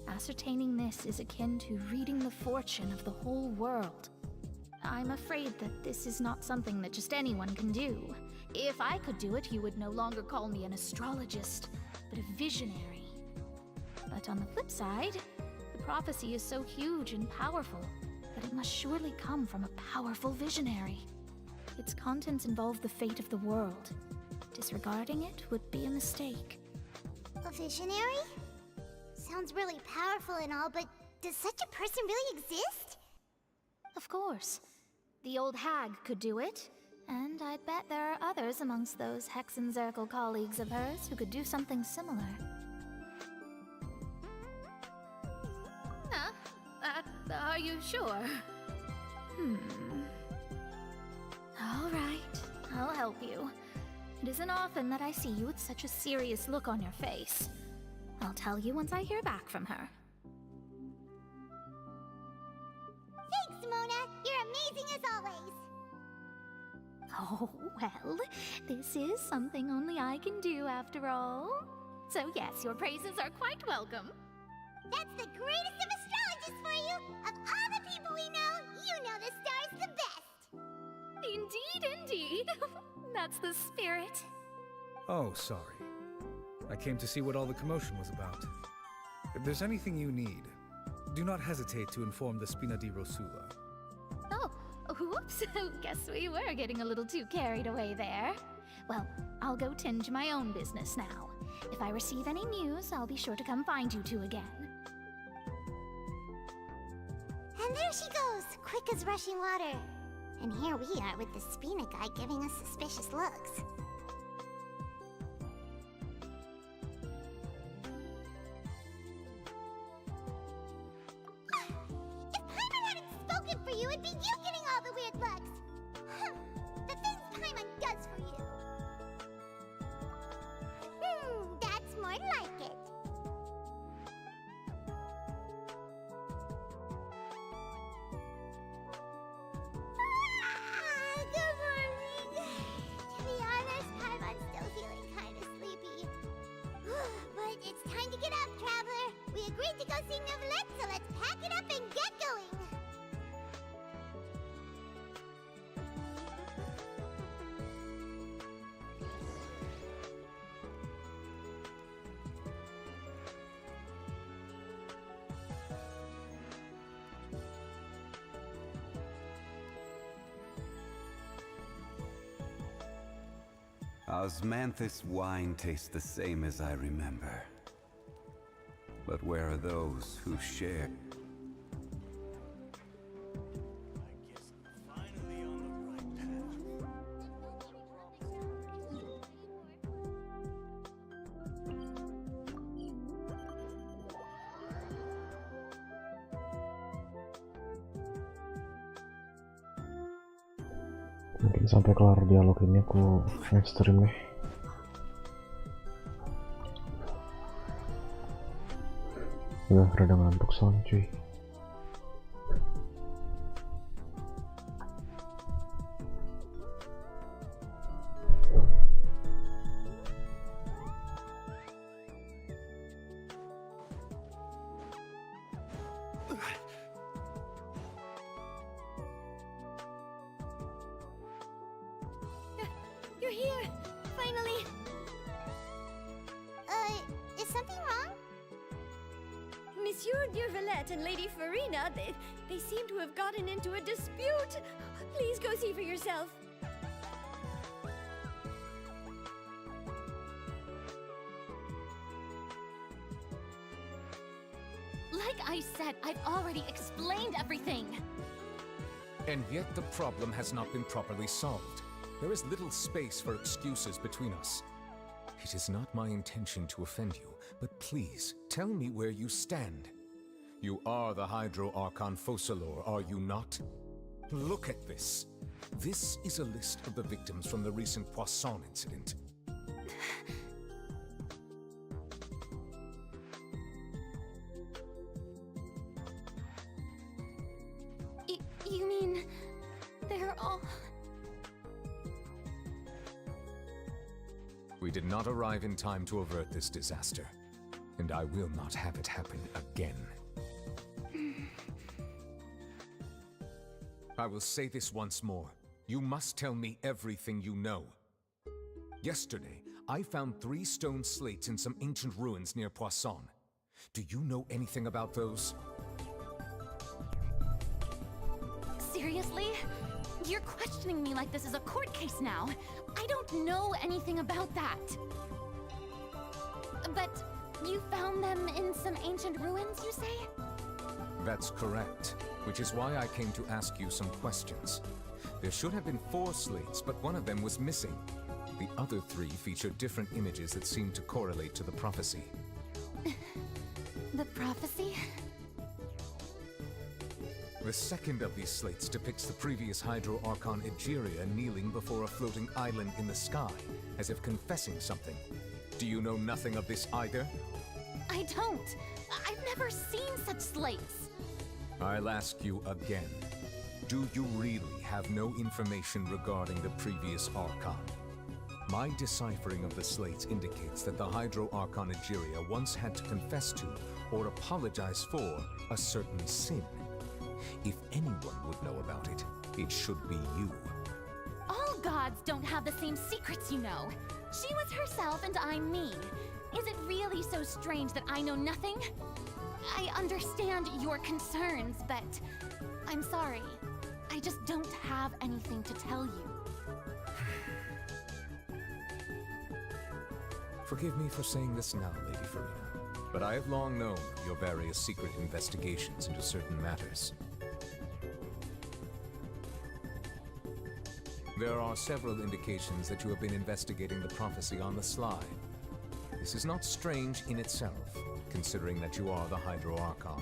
Ascertaining this is akin to reading the fortune of the whole world. I'm afraid that this is not something that just anyone can do. If I could do it, you would no longer call me an astrologist, but a visionary. But on the flip side, the prophecy is so huge and powerful that it must surely come from a powerful visionary. Its contents involve the fate of the world. Disregarding it would be a mistake. A visionary? Sounds really powerful and all, but does such a person really exist? Of course. The old hag could do it, and I'd bet there are others amongst those Hexenzirkel colleagues of hers who could do something similar. Are you sure? All right, I'll help you. It isn't often that I see you with such a serious look on your face. I'll tell you once I hear back from her. Thanks, Mona! You're amazing as always! Oh, well, this is something only I can do after all. So yes, your praises are quite welcome. That's the greatest of astrologists for you! Of all the people we know, you know the star's the best! Indeed, indeed. That's the spirit. Oh, sorry. I came to see what all the commotion was about. If there's anything you need, do not hesitate to inform the Spina di Rosula. Oh, whoops. Guess we were getting a little too carried away there. Well, I'll go tend to my own business now. If I receive any news, I'll be sure to come find you two again. And there she goes, quick as rushing water. And here we are with the Spina guy giving us suspicious looks. If Paimon hadn't spoken for you, it'd be you getting all the weird looks. The things Paimon does for you. That's more like it. Good morning. To be honest, Paimon's still feeling kind of sleepy. But it's time to get up, traveler. We agreed to go see Novelette, so let's pack it up and get going. Osmanthus wine tastes the same as I remember. But where are those who share? Mungkin sampai kelar dialog ini aku nge-stream nih. Udah rada ngantuk soalnya cuy. You're here! Finally! Is something wrong? Monsieur Neuvillette and Lady Farina, they seem to have gotten into a dispute. Please go see for yourself. Like I said, I've already explained everything. And yet the problem has not been properly solved. There is little space for excuses between us. It is not my intention to offend you, but please, tell me where you stand. You are the Hydro Archon Focalor, are you not? Look at this. This is a list of the victims from the recent Poisson incident. You mean they're all... We did not arrive in time to avert this disaster, and I will not have it happen again. I will say this once more. You must tell me everything you know. Yesterday, I found 3 stone slates in some ancient ruins near Poisson. Do you know anything about those? Seriously? You're questioning me like this is a court case now. I don't know anything about that. But you found them in some ancient ruins, you say? That's correct, which is why I came to ask you some questions. There should have been 4 slates, but one of them was missing. The other 3 feature different images that seem to correlate to the prophecy. The prophecy? The second of these slates depicts the previous Hydro Archon Egeria kneeling before a floating island in the sky, as if confessing something. Do you know nothing of this either? I don't. I've never seen such slates. I'll ask you again. Do you really have no information regarding the previous Archon? My deciphering of the slates indicates that the Hydro Archon Egeria once had to confess to, or apologize for, a certain sin. If anyone would know about it, it should be you. All gods don't have the same secrets, you know. She was herself and I'm me. Is it really so strange that I know nothing? I understand your concerns, but I'm sorry. I just don't have anything to tell you. Forgive me for saying this now, Lady Farina, but I have long known of your various secret investigations into certain matters. There are several indications that you have been investigating the prophecy on the sly. This is not strange in itself, considering that you are the Hydro Archon.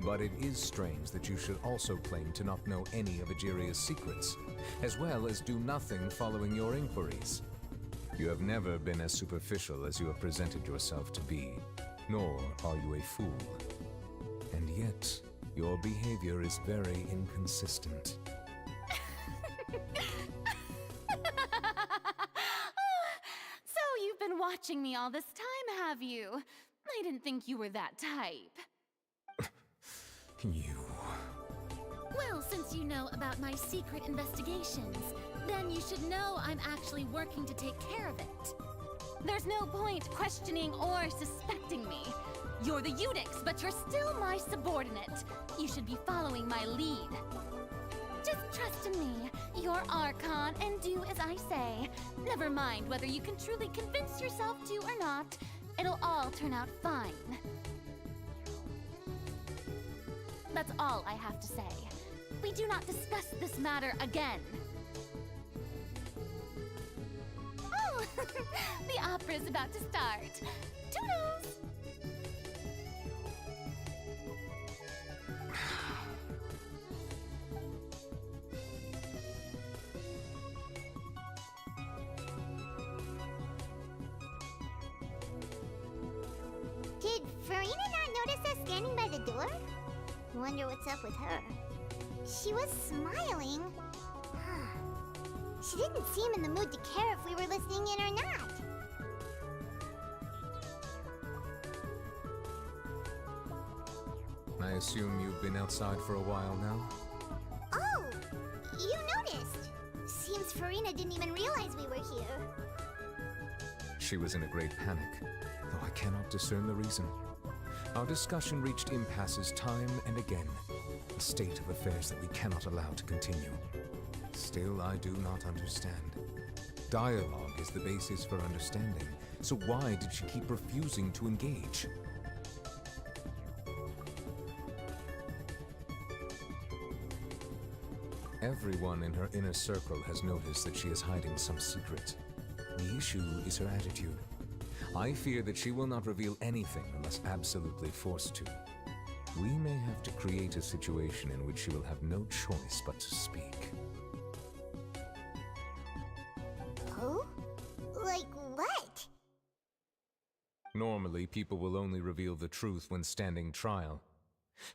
But it is strange that you should also claim to not know any of Egeria's secrets, as well as do nothing following your inquiries. You have never been as superficial as you have presented yourself to be, nor are you a fool. And yet, your behavior is very inconsistent. So you've been watching me all this time, have you? I didn't think you were that type. You... Well, since you know about my secret investigations, then you should know I'm actually working to take care of it. There's no point questioning or suspecting me. You're the Eunuchs, but you're still my subordinate. You should be following my lead. Just trust in me. You're Archon, and do as I say. Never mind whether you can truly convince yourself to or not. It'll all turn out fine. That's all I have to say. We do not discuss this matter again. Oh, the opera's about to start. Toodles! Did Farina not notice us standing by the door? Wonder what's up with her. She was smiling. She didn't seem in the mood to care if we were listening in or not. I assume you've been outside for a while now? Oh, you noticed. Seems Farina didn't even realize we were here. She was in a great panic, though I cannot discern the reason. Our discussion reached impasses time and again, a state of affairs that we cannot allow to continue. Still, I do not understand. Dialogue is the basis for understanding, so why did she keep refusing to engage? Everyone in her inner circle has noticed that she is hiding some secret. The issue is her attitude. I fear that she will not reveal anything unless absolutely forced to. We may have to create a situation in which she will have no choice but to speak. Oh? Like what? Normally, people will only reveal the truth when standing trial.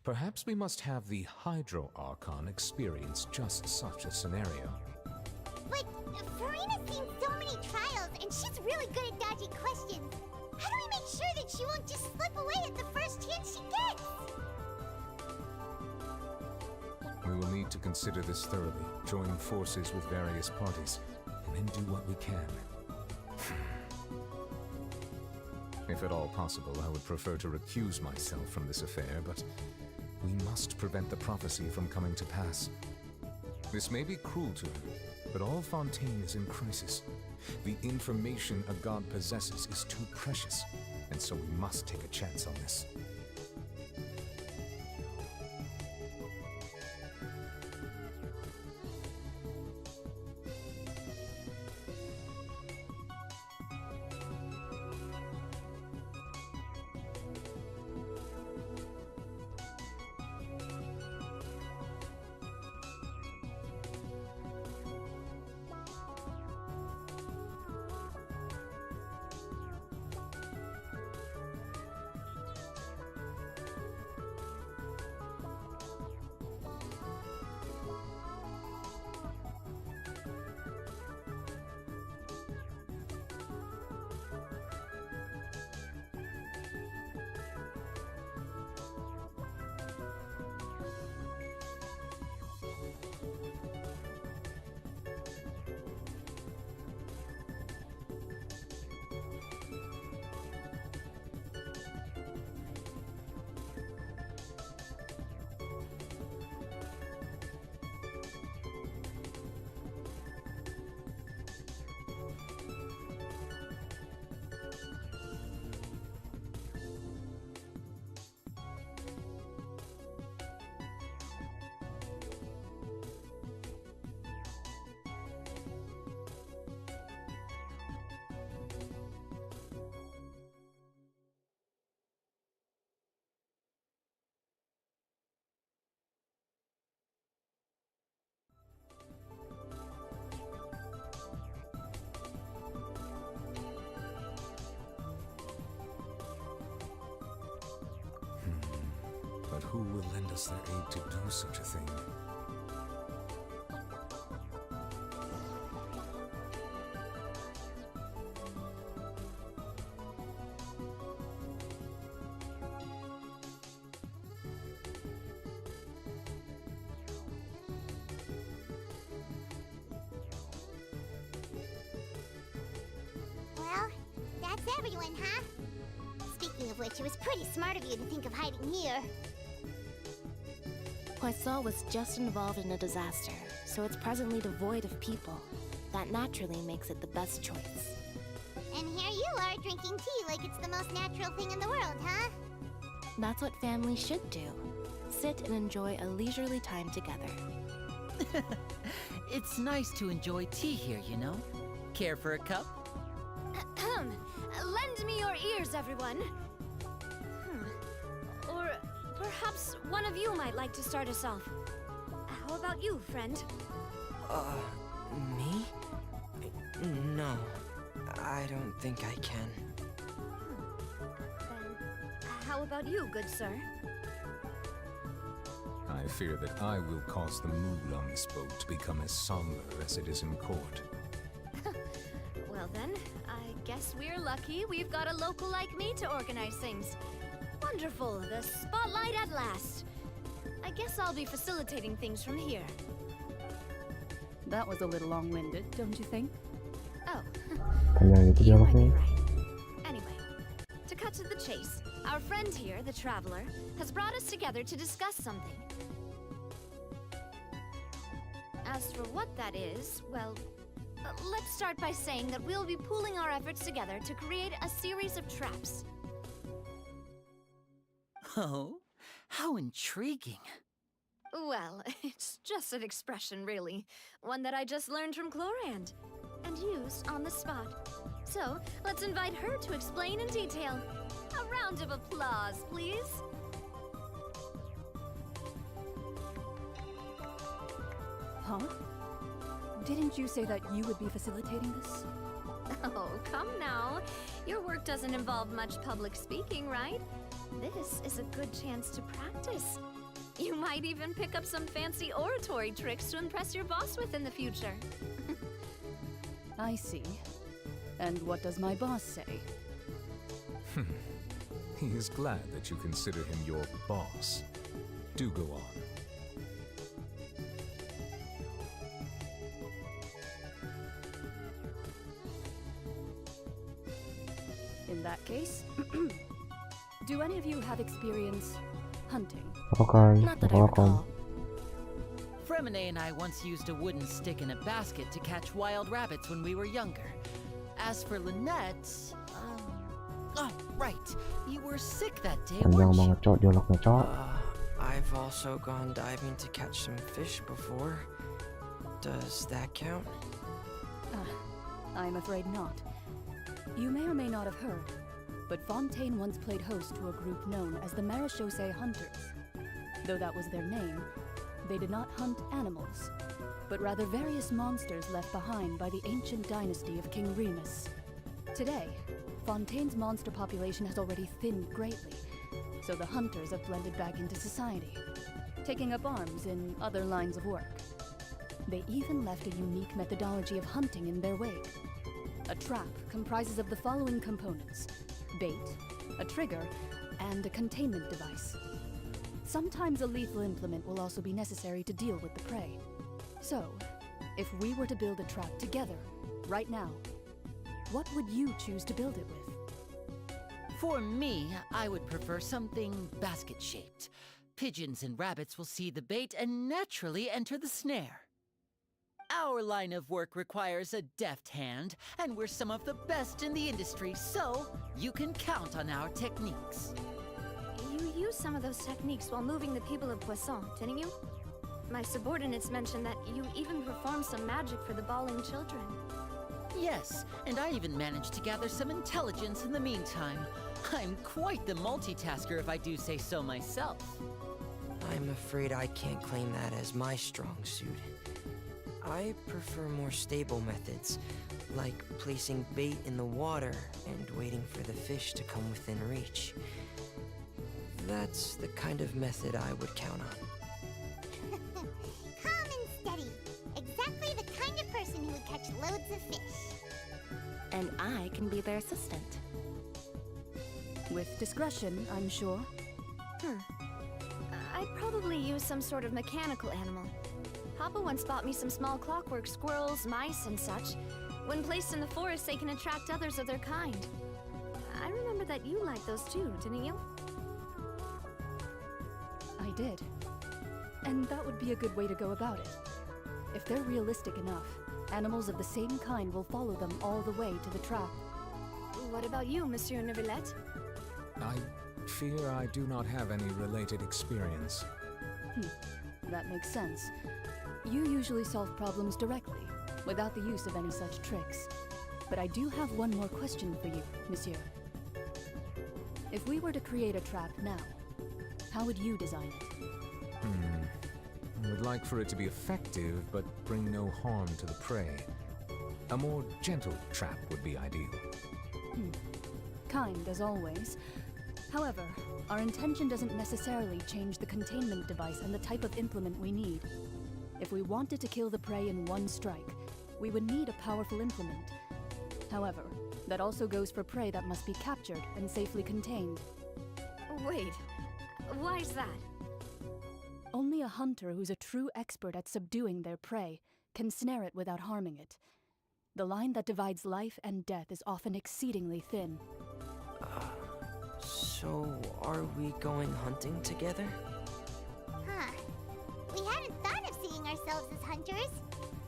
Perhaps we must have the Hydro Archon experience just such a scenario. But Farina's seen so many trials, and she's really good at dodging questions. How do we make sure that she won't just slip away at the first chance she gets? We will need to consider this thoroughly, join forces with various parties, and then do what we can. If at all possible, I would prefer to recuse myself from this affair, but we must prevent the prophecy from coming to pass. This may be cruel to her, but all Fontaine is in crisis. The information a god possesses is too precious, and so we must take a chance on this. who will lend us their aid to do such a thing? Well, that's everyone, huh? Speaking of which, it was pretty smart of you to think of hiding here. Poisson was just involved in a disaster, so it's presently devoid of people. That naturally makes it the best choice. And here you are drinking tea like it's the most natural thing in the world, huh? That's what families should do. Sit and enjoy a leisurely time together. It's nice to enjoy tea here, you know? Care for a cup? Lend me your ears, everyone. Or perhaps one of you might like to start us off. How about you, friend? Me? No, I don't think I can. Then, how about you, good sir? I fear that I will cause the mood on this boat to become as somber as it is in court. Well then, I guess we're lucky we've got a local like me to organize things. Wonderful, the spotlight at last. I guess I'll be facilitating things from here. That was a little long-winded, don't you think? Oh. Panjang itu dialognya. Anyway, to cut to the chase, our friend here, the traveler, has brought us together to discuss something. As for what that is, well, let's start by saying that we'll be pooling our efforts together to create a series of traps. Oh, how intriguing. Well, it's just an expression, really. One that I just learned from Chlorand and used on the spot. So, let's invite her to explain in detail. A round of applause, please. Huh? Didn't you say that you would be facilitating this? Oh, come now. Your work doesn't involve much public speaking, right? This is a good chance to practice. You might even pick up some fancy oratory tricks to impress your boss with in the future. I see. And what does my boss say? He is glad that you consider him your boss. Do go on. In that case, do any of you have experience hunting? Not that I recall. Fremine and I once used a wooden stick in a basket to catch wild rabbits when we were younger. As for Lynette, oh, right. You were sick that day, Panjang weren't you? banget, Cok, dialognya, Cok. I've also gone diving to catch some fish before. Does that count? I'm afraid not. You may or may not have heard, but Fontaine once played host to a group known as the Marechaussee Hunters. Though that was their name, they did not hunt animals, but rather various monsters left behind by the ancient dynasty of King Remus. Today, Fontaine's monster population has already thinned greatly, so the hunters have blended back into society, taking up arms in other lines of work. They even left a unique methodology of hunting in their wake. A trap comprises of the following components: bait, a trigger, and a containment device. Sometimes a lethal implement will also be necessary to deal with the prey. So, if we were to build a trap together, right now, what would you choose to build it with? For me, I would prefer something basket-shaped. Pigeons and rabbits will see the bait and naturally enter the snare. Our line of work requires a deft hand, and we're some of the best in the industry, so you can count on our techniques. You used some of those techniques while moving the people of Poisson, didn't you? My subordinates mentioned that you even performed some magic for the bawling children. Yes, and I even managed to gather some intelligence in the meantime. I'm quite the multitasker if I do say so myself. I'm afraid I can't claim that as my strong suit. I prefer more stable methods, like placing bait in the water and waiting for the fish to come within reach. That's the kind of method I would count on. Calm and steady. Exactly the kind of person who would catch loads of fish. And I can be their assistant. With discretion, I'm sure. I'd probably use some sort of mechanical animal. Papa once bought me some small clockwork squirrels, mice, and such. When placed in the forest, they can attract others of their kind. I remember that you liked those too, didn't you? I did. And that would be a good way to go about it. If they're realistic enough, animals of the same kind will follow them all the way to the trap. What about you, Monsieur Neuvillette? I fear I do not have any related experience. That makes sense. You usually solve problems directly, without the use of any such tricks. But I do have one more question for you, Monsieur. If we were to create a trap now, how would you design it? I would like for it to be effective, but bring no harm to the prey. A more gentle trap would be ideal. Kind, as always. However, our intention doesn't necessarily change the containment device and the type of implement we need. If we wanted to kill the prey in one strike, we would need a powerful implement. However, that also goes for prey that must be captured and safely contained. Wait, why is that? Only a hunter who's a true expert at subduing their prey can snare it without harming it. The line that divides life and death is often exceedingly thin. So, are we going hunting together? Huh. We hadn't thought of seeing ourselves as hunters.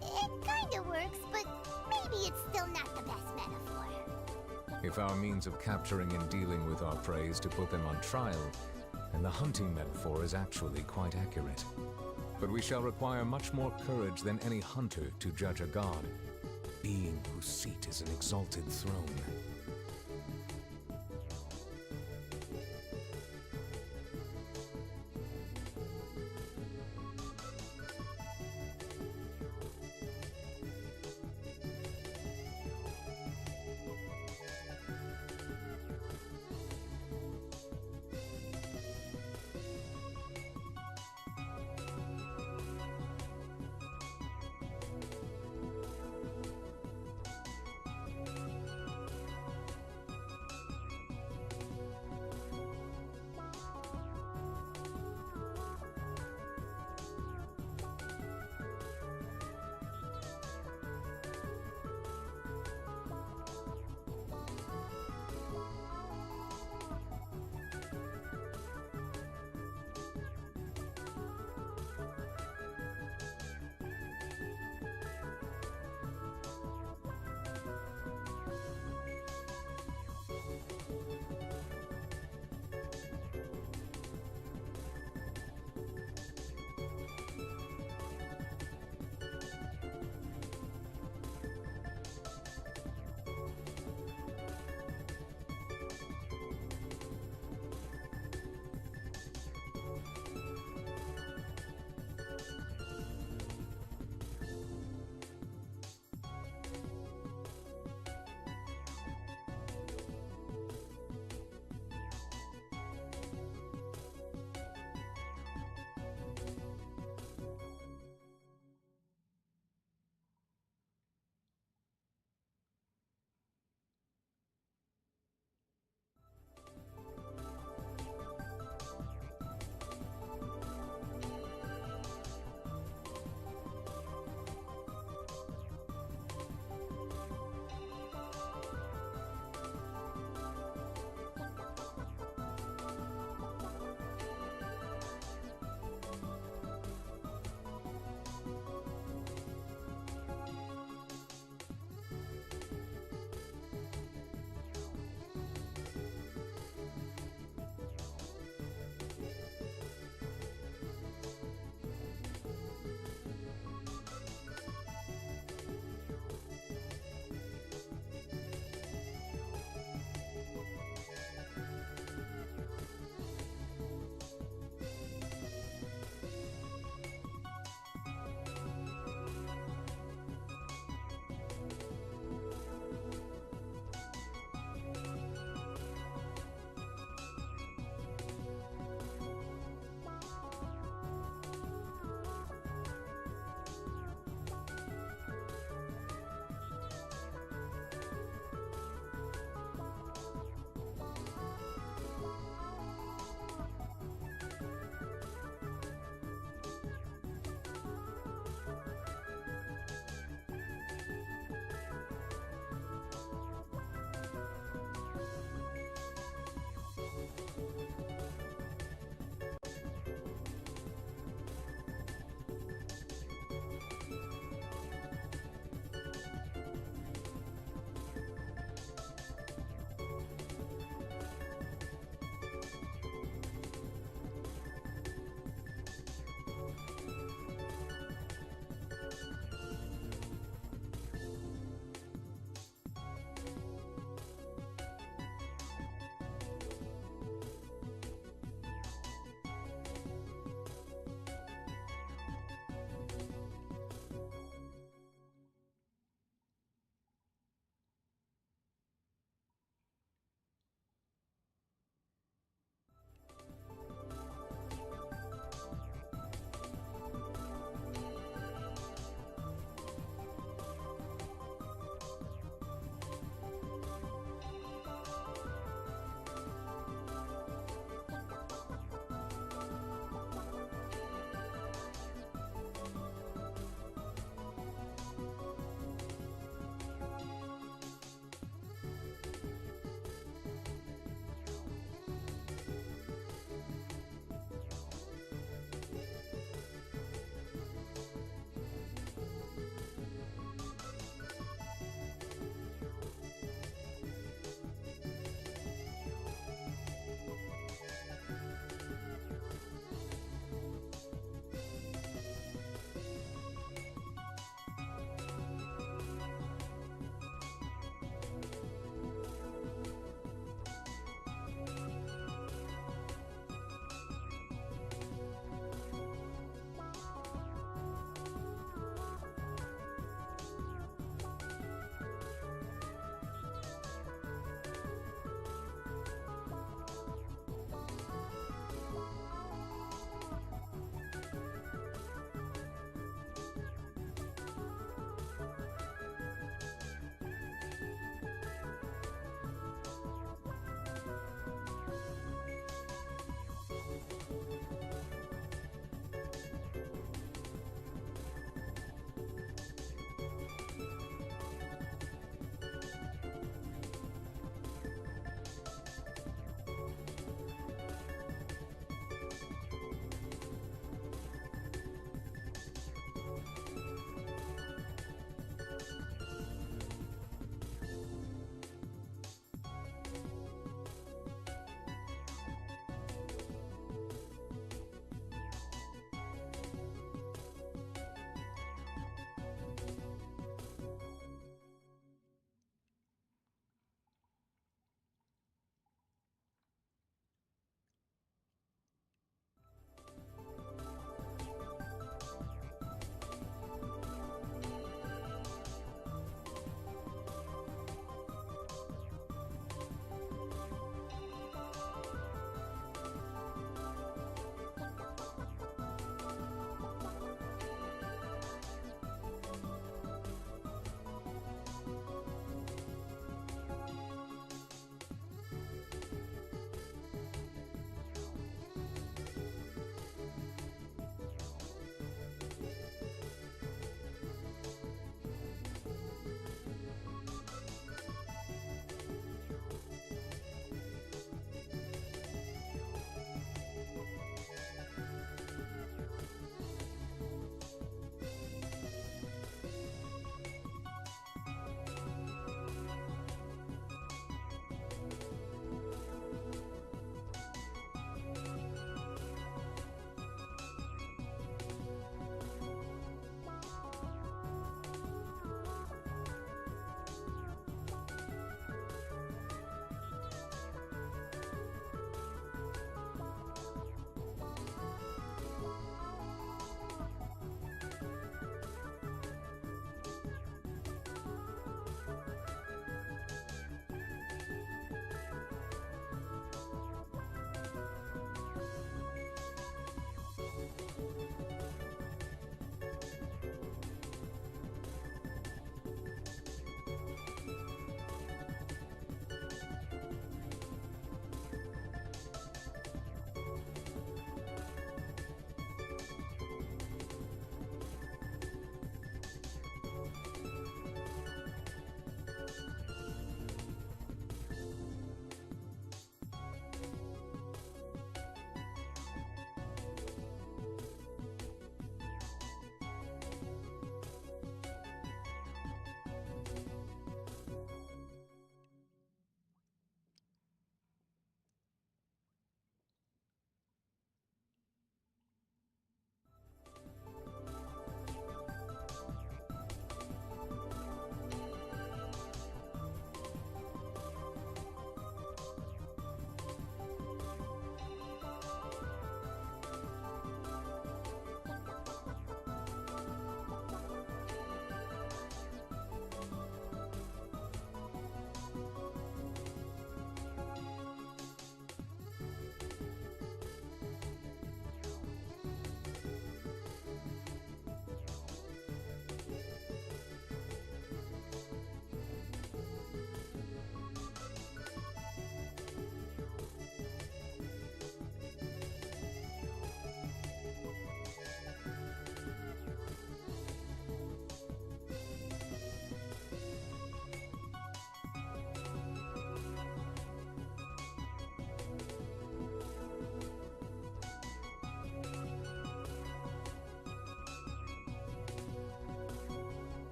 It kinda works, but maybe it's still not the best metaphor. If our means of capturing and dealing with our prey is to put them on trial, then the hunting metaphor is actually quite accurate. But we shall require much more courage than any hunter to judge a god, being whose seat is an exalted throne.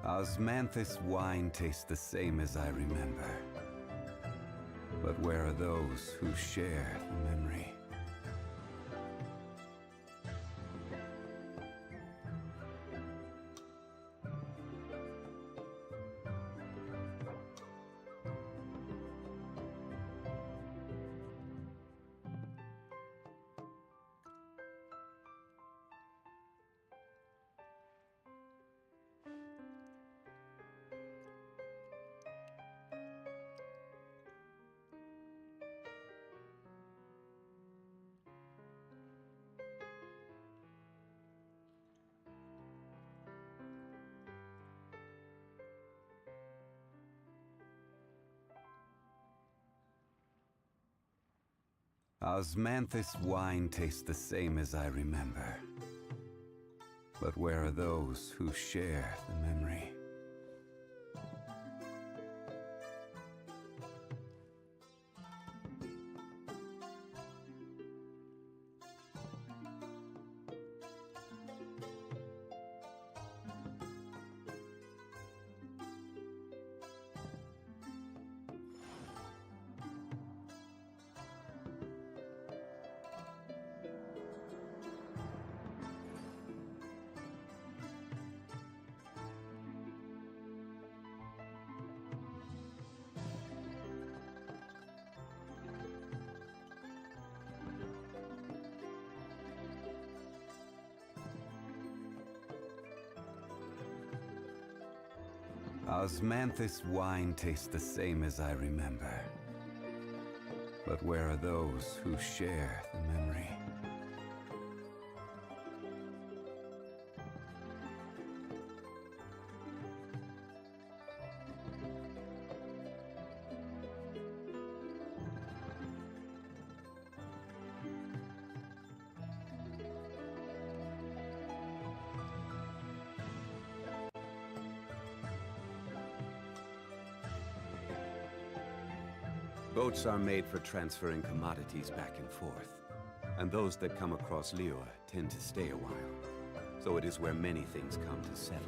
Osmanthus wine tastes the same as I remember. But where are those who share the memory? Osmanthus wine tastes the same as I remember. But where are those who share the memory? Osmanthus wine tastes the same as I remember. But where are those who share the memory? Boats are made for transferring commodities back and forth, and those that come across Liyue tend to stay a while, so it is where many things come to settle.